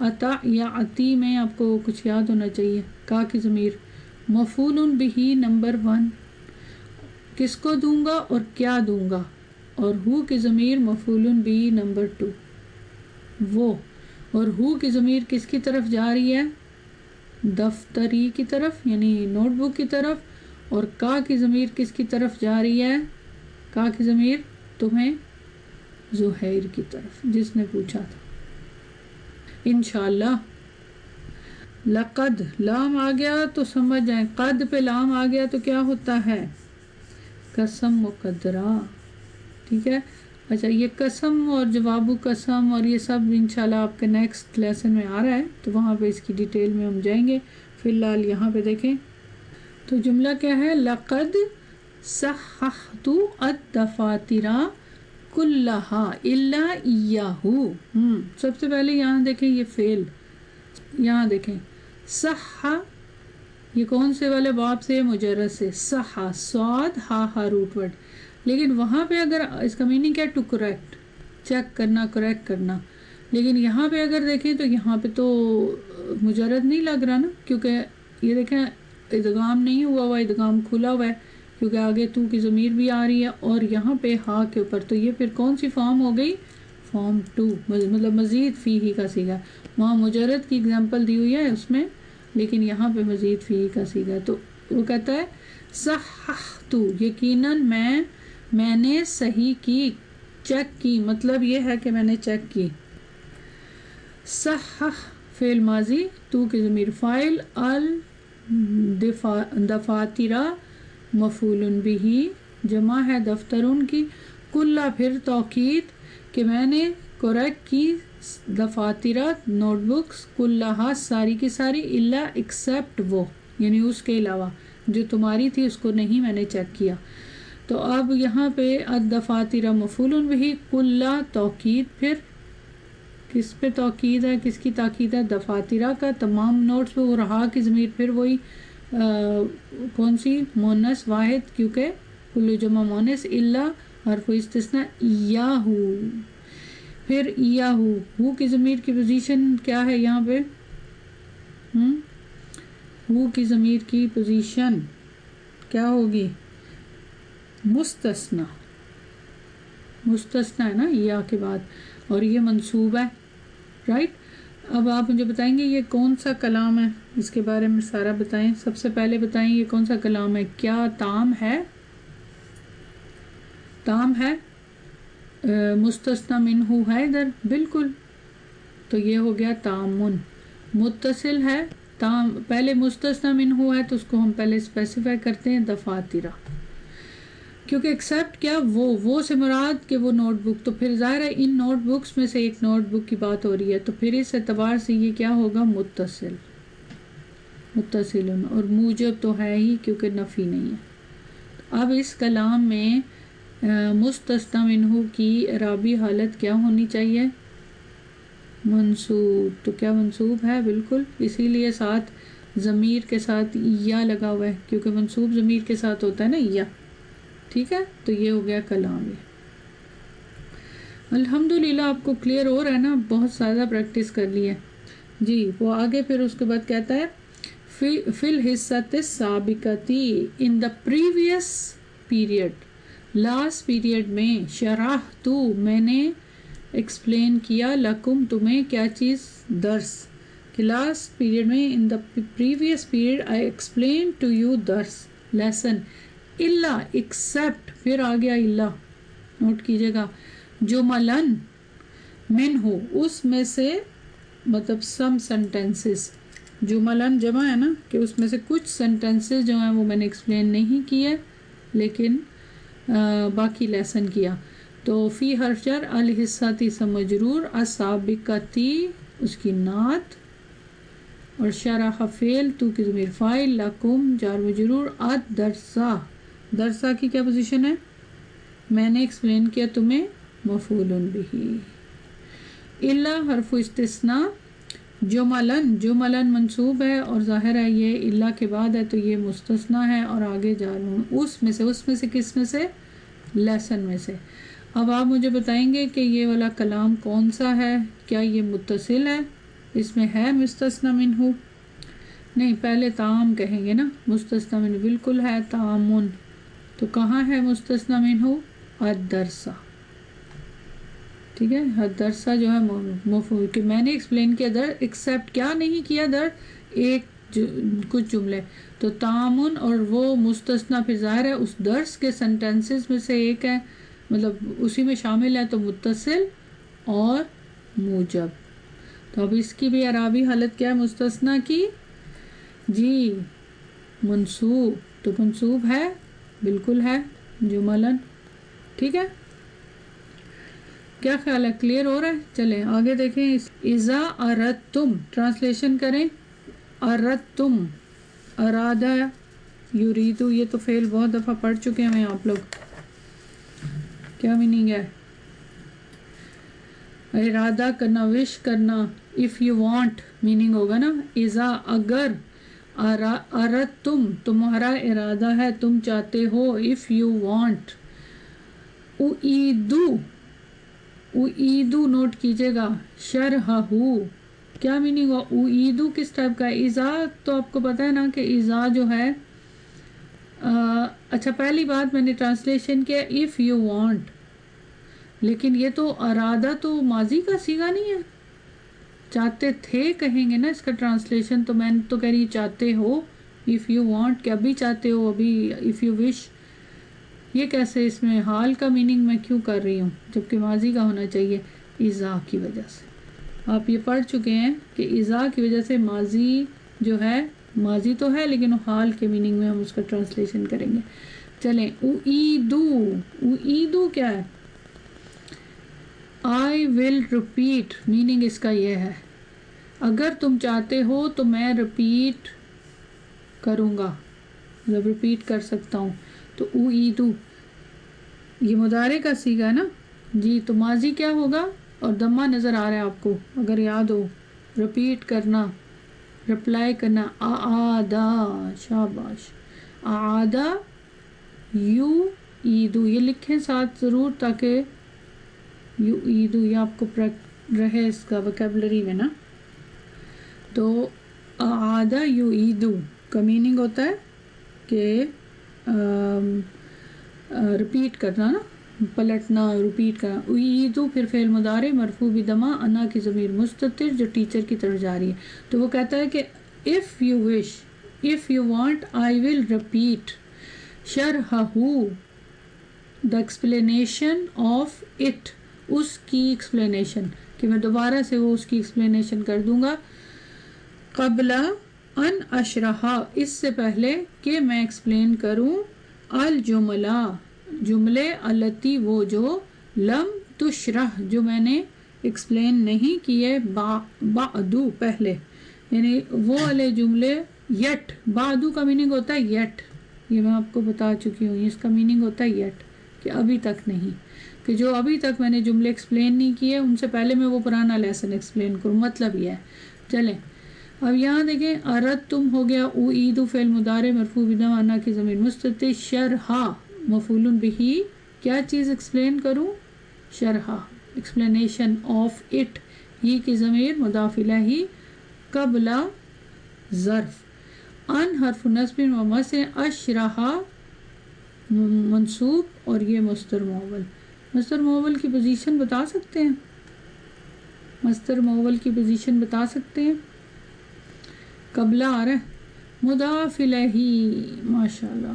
عطا یا عطی میں آپ کو کچھ یاد ہونا چاہیے. کا کی ضمیر مفعول بہ نمبر 1 کس کو دوں گا اور کیا دوں گا, اور ہو کی ضمیر مفعول بہ نمبر 2 وہ, اور ہو کی ضمیر کس کی طرف جا رہی ہے؟ دفتری کی طرف یعنی نوٹ بک کی طرف. اور کا کی ضمیر کس کی طرف جا رہی ہے؟ کا کی ضمیر تمہیں زہیر کی طرف جس نے پوچھا تھا. انشاءاللہ لقد لام آ گیا تو سمجھ جائیں, قد پہ لام آ گیا تو کیا ہوتا ہے؟ قسم مقدرہ. ٹھیک ہے. اچھا یہ قسم اور جواب قسم اور یہ سب انشاءاللہ آپ کے نیکسٹ لیسن میں آ رہا ہے, تو وہاں پہ اس کی ڈیٹیل میں ہم جائیں گے. فی الحال یہاں پہ دیکھیں تو جملہ کیا ہے؟ لقد صححت الدفاتر کلہا الا ایاہ. سب سے پہلے یہاں دیکھیں یہ فعل, یہاں دیکھیں صح, یہ کون سے والے باب سے؟ مجرد سے. صح صاد ہا روٹ ورڈ. لیکن وہاں پہ اگر اس کا میننگ کیا؟ ٹو کریکٹ, چیک کرنا, کریکٹ کرنا. لیکن یہاں پہ اگر دیکھیں تو یہاں پہ تو مجرد نہیں لگ رہا نا, کیونکہ یہ دیکھیں ادغام نہیں ہوا ہوا, ادغام کھلا ہوا ہے کیونکہ آگے تو کی ضمیر بھی آ رہی ہے اور یہاں پہ ہا کے اوپر. تو یہ پھر کون سی فارم ہو گئی؟ فارم 2, مطلب مزید فی ہی کا سیگا. وہاں مجرد کی اگزامپل دی ہوئی ہے اس میں, لیکن یہاں پہ مزید فی ہی کا سیگا. تو وہ کہتا ہے صححت, یقیناً میں نے صحیح کی, چیک کی, مطلب یہ ہے کہ میں نے چیک کی. صحح فعل ماضی, تو کی ضمیر فاعل, دفاتر مفعول بہ جمع ہے دفترون کی, کلا پھر توکید کہ میں نے کریکٹ کی دفاتر نوٹ بکس, کلہا ساری کی ساری, الا ایکسیپٹ وہ یعنی اس کے علاوہ جو تمہاری تھی اس کو نہیں میں نے چیک کیا. تو اب یہاں پہ الدفاتر مفعول بہ, کلا توکید, پھر کس پہ توکید ہے, کس کی تاکید ہے؟ دفاترہ کا, تمام نوٹس پہ. وہ رہا کی ضمیر پھر وہی کون سی؟ مونس واحد, کیونکہ کل جمع مونس, الا حرف استثناء ایاہ. پھر ایاہ, ہو کی ضمیر کی پوزیشن کیا ہے یہاں پہ؟ ہو کی ضمیر کی پوزیشن کیا ہوگی؟ مستثنیٰ, مستثنیٰ ہے نا یا کے بعد, اور یہ منصوب ہے. رائٹ. اب آپ مجھے بتائیں گے یہ کون سا کلام ہے, اس کے بارے میں سارا بتائیں. سب سے پہلے بتائیں یہ کون سا کلام ہے؟ کیا تام ہے؟ تام ہے. مستثنیٰ منہ ہے ادھر, بالکل. تو یہ ہو گیا تامن. متصل ہے, تام پہلے مستثنیٰ منہ ہے تو اس کو ہم پہلے اسپیسیفائی کرتے ہیں دفاترہ, کیونکہ ایکسیپٹ کیا وہ سے مراد کہ وہ نوٹ بک. تو پھر ظاہر ہے ان نوٹ بکس میں سے ایک نوٹ بک کی بات ہو رہی ہے, تو پھر اس اعتبار سے یہ کیا ہوگا؟ متصل, متصل. اور موجب تو ہے ہی کیونکہ نفی نہیں ہے. اب اس کلام میں مستثنیٰ منہ کی اعرابی حالت کیا ہونی چاہیے؟ منصوب. تو کیا منصوب ہے؟ بالکل, اسی لیے ساتھ ضمیر کے ساتھ یا لگا ہوا ہے, کیونکہ منصوب ضمیر کے ساتھ ہوتا ہے نا یا. ٹھیک ہے. تو یہ ہو گیا کلام. یہ الحمدللہ آپ کو کلیئر ہو رہا ہے نا, بہت زیادہ پریکٹس کر لی ہے جی. وہ آگے پھر اس کے بعد کہتا ہے فی الحصۃ السابقۃ, in the previous period, last period میں, شرحت میں نے ایکسپلین کیا, لکم تمہیں کیا چیز؟ درس. کہ لاسٹ پیریڈ میں, in the previous period I explain to you درس, لیسن. الا ایکسیپٹ, پھر آ گیا الا, نوٹ کیجیے گا. جملن من ہو, اس میں سے, مطلب سم سینٹینسز. جملن جمع ہے نا, کہ اس میں سے کچھ سینٹینسز جو ہیں وہ میں نے ایکسپلین نہیں کیے لیکن باقی لیسن کیا. تو فی حرف جر, الحصاتی اسم مجرور, السابقتی اس کی نعت, اور شرح فعل, تو کی ضمیر فاعل, لکم جار مجرور, الدرسہ, درسہ کی کیا پوزیشن ہے؟ میں نے ایکسپلین کیا تمہیں, مفعول بہ. الا حرف استثناء, جملن, جملن منصوب ہے اور ظاہر ہے یہ الا کے بعد ہے تو یہ مستثنیٰ ہے, اور آگے جا رہا ہوں اس میں سے کس میں سے؟ لیسن میں سے. اب آپ مجھے بتائیں گے کہ یہ والا کلام کون سا ہے؟ کیا یہ متصل ہے؟ اس میں ہے مستثنی منہ؟ نہیں، پہلے طعام کہیں گے نا، مستثنی منہ بالکل ہے طعامن، تو کہاں ہے مستثنی منہ؟ الدرسہ، ٹھیک ہے، الدرسہ جو ہے مفعول کہ میں نے ایکسپلین کیا در، ایکسیپٹ کیا نہیں کیا در ایک کچھ جملے، تو تعامن اور وہ مستثنی پھر ظاہر ہے اس درس کے سینٹینسز میں سے ایک ہے، مطلب اسی میں شامل ہے، تو متصل اور موجب۔ تو اب اس کی بھی اعرابی حالت کیا ہے مستثنی کی؟ جی منصوب، تو منصوب ہے، بالکل ہے جملن، ٹھیک ہے، کیا خیال ہے؟ کلیئر ہو رہا ہے؟ چلیں آگے دیکھیں، اذا اردتم، ٹرانسلیشن کریں، اردتم، ارادہ یریدو، یہ تو فعل بہت دفعہ پڑھ چکے ہیں آپ لوگ، کیا میننگ ہے؟ ارادہ کرنا، وش کرنا، اف یو وانٹ میننگ ہوگا نا، اذا اگر، اردتم تمہارا ارادہ ہے، تم چاہتے ہو، اف یو وانٹ، اعیدو نوٹ کیجئے گا، شرحہ، کیا میننگ ہو؟ اعیدو کس ٹائپ کا ہے؟ اذا تو آپ کو پتہ ہے نا کہ اذا جو ہے، اچھا پہلی بات میں نے ٹرانسلیشن کیا اف یو وانٹ، لیکن یہ تو ارادہ تو ماضی کا صیغہ نہیں ہے، چاہتے تھے کہیں گے نا اس کا ٹرانسلیشن، تو میں تو کہہ رہی چاہتے ہو، اف یو وانٹ کہ ابھی چاہتے ہو، ابھی اف یو وش، یہ کیسے اس میں حال کا میننگ میں کیوں کر رہی ہوں جبکہ ماضی کا ہونا چاہیے؟ اذا کی وجہ سے، آپ یہ پڑھ چکے ہیں کہ اذا کی وجہ سے ماضی جو ہے، ماضی تو ہے لیکن حال کے میننگ میں ہم اس کا ٹرانسلیشن کریں گے۔ چلیں، اعیدو کیا ہے؟ I will repeat، میننگ اس کا یہ ہے، اگر تم چاہتے ہو تو میں ریپیٹ کروں گا، مطلب ریپیٹ کر سکتا ہوں، تو اعیدو یہ مضارع کا صیغہ ہے نا جی، تو ماضی کیا ہوگا؟ اور ضمہ نظر آ رہا ہے آپ کو اگر یاد ہو، ریپیٹ کرنا، رپلائی کرنا، اعادہ، شاباش، اعادہ یو ایدو، یہ لکھیں ساتھ ضرور تاکہ یو ایدو یہ آپ کو رہے اس کا ویکیبلری میں نا۔ تو اعادہ یو ایدو کا میننگ ہوتا ہے کہ ریپیٹ کرنا نا، پلٹنا، ریپیٹ کرنا۔ اعیدو پھر فعل مضارع مرفوع بضمہ، انا کی ضمیر مستتر جو ٹیچر کی طرف جا رہی ہے، تو وہ کہتا ہے کہ if you wish, if you want, I will repeat شرحہ، the explanation of it، اس کی ایکسپلینیشن، کہ میں دوبارہ سے وہ اس کی ایکسپلینیشن کر دوں گا، قبل ان اشرحہ، اس سے پہلے کہ میں ایکسپلین کروں، الجملہ، جملے، التی وہ جو، لم تشرح جو میں نے ایکسپلین نہیں کیے، بعدو پہلے، یعنی وہ والے جملے، یٹ، بعدو کا میننگ ہوتا ہے یٹ، یہ میں آپ کو بتا چکی ہوں، اس کا میننگ ہوتا ہے یٹ، کہ ابھی تک نہیں، کہ جو ابھی تک میں نے جملے ایکسپلین نہیں کیے ان سے پہلے میں وہ پرانا لیسن ایکسپلین کروں، مطلب یہ ہے۔ چلیں اب یہاں دیکھیں، اردتم ہو گیا، اعیدو فعل مضارع مرفوع بضمہ، انا کی ضمیر مستتر، شرحہ مفعول بہ، کیا چیز ایکسپلین کروں؟ شرحہ، ایکسپلینیشن آف اٹ، ہی کی ضمیر مضاف الیہ، قبل ظرف، ان حرف نصب و مصر، اشرحہ منصوب، اور یہ مصدر مؤول۔ مصدر مؤول کی پوزیشن بتا سکتے ہیں؟ مصدر مؤول کی پوزیشن بتا سکتے ہیں؟ قبلہ آ رہا ہے، مضاف الیہ، ماشاءاللہ،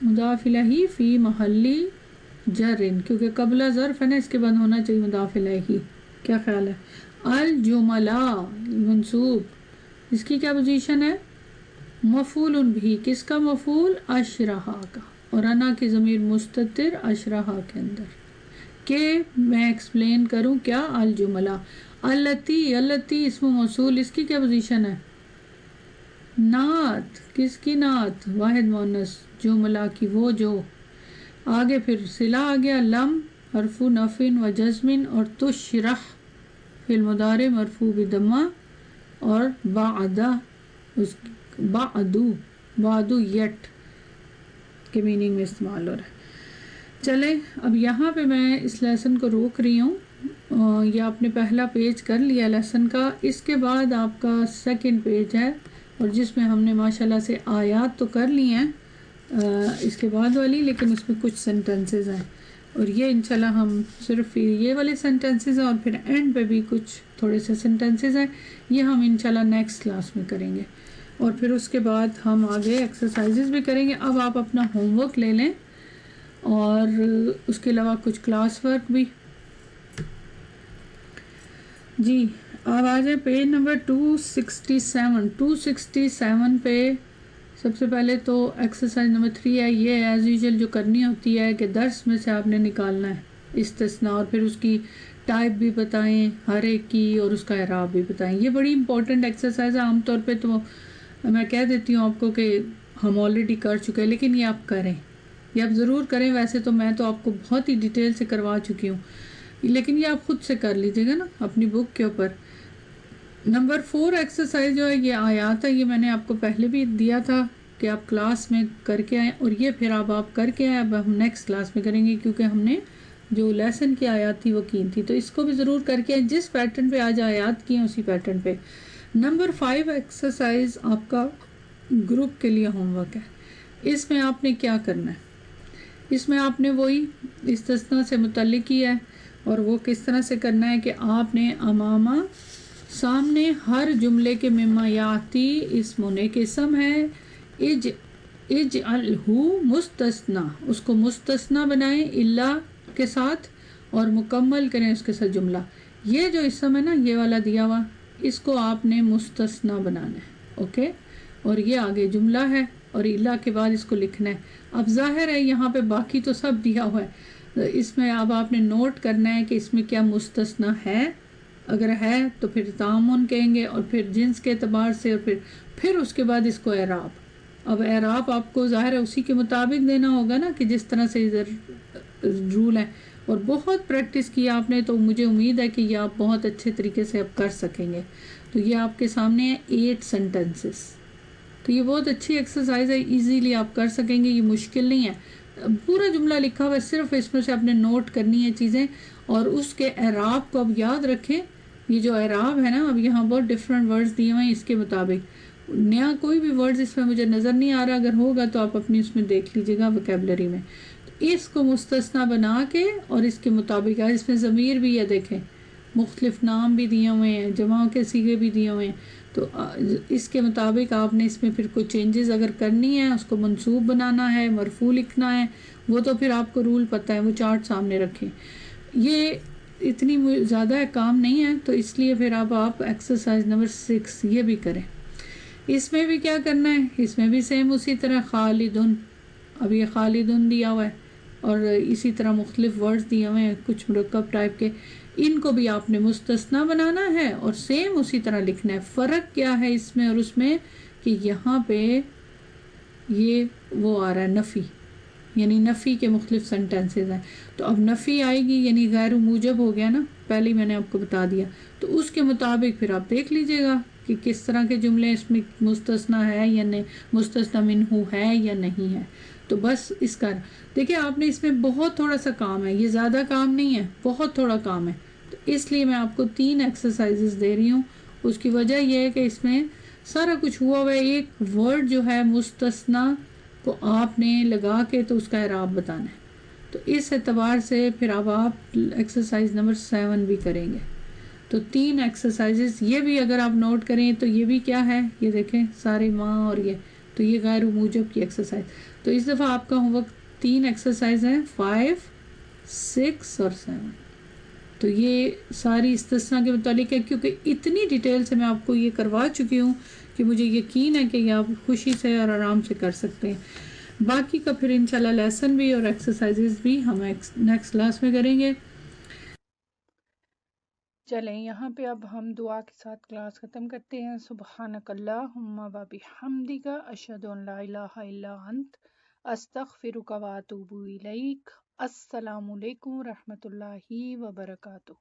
مضاف الیہ فی محلی جر، کیونکہ قبلہ ظرف ہے نا، اس کے بعد ہونا چاہیے مضاف الیہ، کیا خیال ہے؟ الجملہ منصوب، اس کی کیا پوزیشن ہے؟ مفعول بھی، کس کا مفعول؟ اشرحہ کا، اور انا کی ضمیر مستتر اشرحہ کے اندر، کہ میں ایکسپلین کروں کیا؟ الجملہ، التی اسم موصول، اس کی کیا پوزیشن ہے؟ نعت، کس کی نعت؟ واحد مؤنث، جملہ کی وہ جو، آگے پھر صلہ آ گیا، لم حرف نفی و جزم، اور تشرح فعل مضارع مرفوع بضمہ، اور بعدو یٹ کے میننگ میں استعمال ہو رہا ہے۔ چلیں اب یہاں پہ میں اس لیسن کو روک رہی ہوں، یہ آپ نے پہلا پیج کر لیا لیسن کا. اس کے بعد آپ کا سیکنڈ پیج ہے اور جس میں ہم نے ماشاءاللہ سے آیات تو کر لی ہیں اس کے بعد والی, لیکن اس میں کچھ سینٹنسز ہیں اور یہ انشاءاللہ ہم صرف یہ والے سینٹنسز ہیں اور پھر اینڈ پہ بھی کچھ تھوڑے سے سینٹنسز ہیں, یہ ہم انشاءاللہ نیکسٹ کلاس میں کریں گے. اور پھر اس کے بعد ہم آگے ایکسرسائزز بھی کریں گے. اب آپ اپنا ہوم ورک لے لیں اور اس کے علاوہ کچھ کلاس ورک بھی. جی اب آ جائیں پیج نمبر 267. 267 پہ سب سے پہلے تو ایکسرسائز نمبر 3 ہے. یہ ایز یوزل جو کرنی ہوتی ہے کہ درس میں سے آپ نے نکالنا ہے استثناء اور پھر اس کی ٹائپ بھی بتائیں ہر ایک کی اور اس کا اعراب بھی بتائیں. یہ بڑی امپورٹنٹ ایکسرسائز ہے. عام طور پہ تو میں کہہ دیتی ہوں آپ کو کہ ہم آلریڈی کر چکے ہیں, لیکن یہ آپ کریں, یہ آپ ضرور کریں. ویسے تو میں تو آپ کو بہت ہی ڈیٹیل سے کروا چکی ہوں, لیکن یہ آپ خود سے کر لیجئے گا نا اپنی بک کے اوپر. نمبر 4 ایکسرسائز جو ہے یہ آیات ہے. یہ میں نے آپ کو پہلے بھی دیا تھا کہ آپ کلاس میں کر کے آئیں اور یہ پھر اب آپ کر کے آئیں. اب ہم نیکسٹ کلاس میں کریں گے کیونکہ ہم نے جو لیسن کی آیات تھی وہ کی تھی, تو اس کو بھی ضرور کر کے آئیں. جس پیٹرن پہ آج آیات کی ہیں اسی پیٹرن پہ. نمبر 5 ایکسرسائز آپ کا گروپ کے لیے ہوم ورک ہے. اس میں آپ نے کیا کرنا ہے, اس میں آپ نے وہی استثناء سے متعلق ہی ہے اور وہ کس طرح سے کرنا ہے کہ آپ نے امامہ سامنے ہر جملے کے مما یاتی اسم نیک اسم ہے اجعلہ مستثنیٰ, اس کو مستثنیٰ بنائیں الا کے ساتھ اور مکمل کریں اس کے ساتھ جملہ. یہ جو اسم ہے نا یہ والا دیا ہوا, اس کو آپ نے مستثنیٰ بنانا ہے. اوکے, اور یہ آگے جملہ ہے اور الا کے بعد اس کو لکھنا ہے. اب ظاہر ہے یہاں پہ باقی تو سب دیا ہوا ہے, اس میں اب آپ نے نوٹ کرنا ہے کہ اس میں کیا مستثنیٰ ہے. اگر ہے تو پھر تعامن کہیں گے اور پھر جنس کے اعتبار سے, اور پھر اس کے بعد اس کو اعراب. اب اعراب آپ کو ظاہر ہے اسی کے مطابق دینا ہوگا نا کہ جس طرح سے ادھر رول ہے, اور بہت پریکٹس کی آپ نے تو مجھے امید ہے کہ یہ آپ بہت اچھے طریقے سے اب کر سکیں گے. تو یہ آپ کے سامنے ہے 8 سینٹنسز. تو یہ بہت اچھی ایکسرسائز ہے, ایزیلی آپ کر سکیں گے, یہ مشکل نہیں ہے. پورا جملہ لکھا ہوا ہے, صرف اس میں سے آپ نے نوٹ کرنی ہے چیزیں اور اس کے اعراب کو اب یاد رکھیں. یہ جو اعراب ہے نا, اب یہاں بہت ڈفرینٹ ورڈز دیے ہوئے ہیں, اس کے مطابق نیا کوئی بھی ورڈز اس میں مجھے نظر نہیں آ رہا, اگر ہوگا تو آپ اپنی اس میں دیکھ لیجئے گا ویکیبلری میں. اس کو مستثنیٰ بنا کے اور اس کے مطابق اس میں ضمیر بھی ہے, دیکھیں مختلف نام بھی دیے ہوئے ہیں, جمع کے صیغے بھی دیے ہوئے ہیں. تو اس کے مطابق آپ نے اس میں پھر کوئی چینجز اگر کرنی ہے, اس کو منصوب بنانا ہے, مرفوع لکھنا ہے, وہ تو پھر آپ کو رول پتہ ہے, وہ چارٹ سامنے رکھیں. یہ اتنی زیادہ کام نہیں ہے, تو اس لیے پھر اب آپ ایکسرسائز نمبر 6 یہ بھی کریں. اس میں بھی کیا کرنا ہے, اس میں بھی سیم اسی طرح خالدن, اب یہ خالدن دیا ہوا ہے اور اسی طرح مختلف ورڈز دیے ہوئے ہیں کچھ مرکب ٹائپ کے, ان کو بھی آپ نے مستثنیٰ بنانا ہے اور سیم اسی طرح لکھنا ہے. فرق کیا ہے اس میں اور اس میں کہ یہاں پہ یہ وہ آ رہا ہے نفی, یعنی نفی کے مختلف سینٹنسز ہیں. تو اب نفی آئے گی یعنی غیر موجب ہو گیا نا, پہلے ہی میں نے آپ کو بتا دیا. تو اس کے مطابق پھر آپ دیکھ لیجئے گا کہ کس طرح کے جملے اس میں مستثنیٰ ہے یا نہیں, مستثنیٰ منہ ہے یا نہیں ہے. تو بس اس کا دیکھیں آپ نے اس میں بہت تھوڑا سا کام ہے, یہ زیادہ کام نہیں ہے, بہت تھوڑا کام ہے. تو اس لیے میں آپ کو 3 ایکسرسائزز دے رہی ہوں. اس کی وجہ یہ ہے کہ اس میں سارا کچھ ہوا ہوا ہے. ایک ورڈ جو ہے مستثنیٰ کو آپ نے لگا کے تو اس کا اعراب بتانا ہے. تو اس اعتبار سے پھر اب آپ ایکسرسائز نمبر 7 بھی کریں گے. تو 3 ایکسرسائزز یہ بھی اگر آپ نوٹ کریں تو یہ بھی کیا ہے, یہ دیکھیں سارے ماں اور یہ, تو یہ غیر موجب کی ایکسرسائز. تو اس دفعہ آپ کا ہوم ورک 3 ایکسرسائز ہیں, 5, 6 اور 7. تو یہ ساری استثناء کے متعلق ہے, کیونکہ اتنی ڈیٹیل سے میں آپ کو یہ کروا چکی ہوں کہ مجھے یقین ہے کہ یہ آپ خوشی سے اور آرام سے کر سکتے ہیں. باقی کا پھر انشاءاللہ لیسن بھی اور ایکسرسائزز بھی ہم نیکسٹ کلاس میں کریں گے. چلیں یہاں پہ اب ہم دعا کے ساتھ کلاس ختم کرتے ہیں. سبحانک اللہم و بحمدک, اشہد ان لا الہ الا انت, استغفرک و اتوب الیک. السلام علیکم ورحمۃ اللہ وبرکاتہ.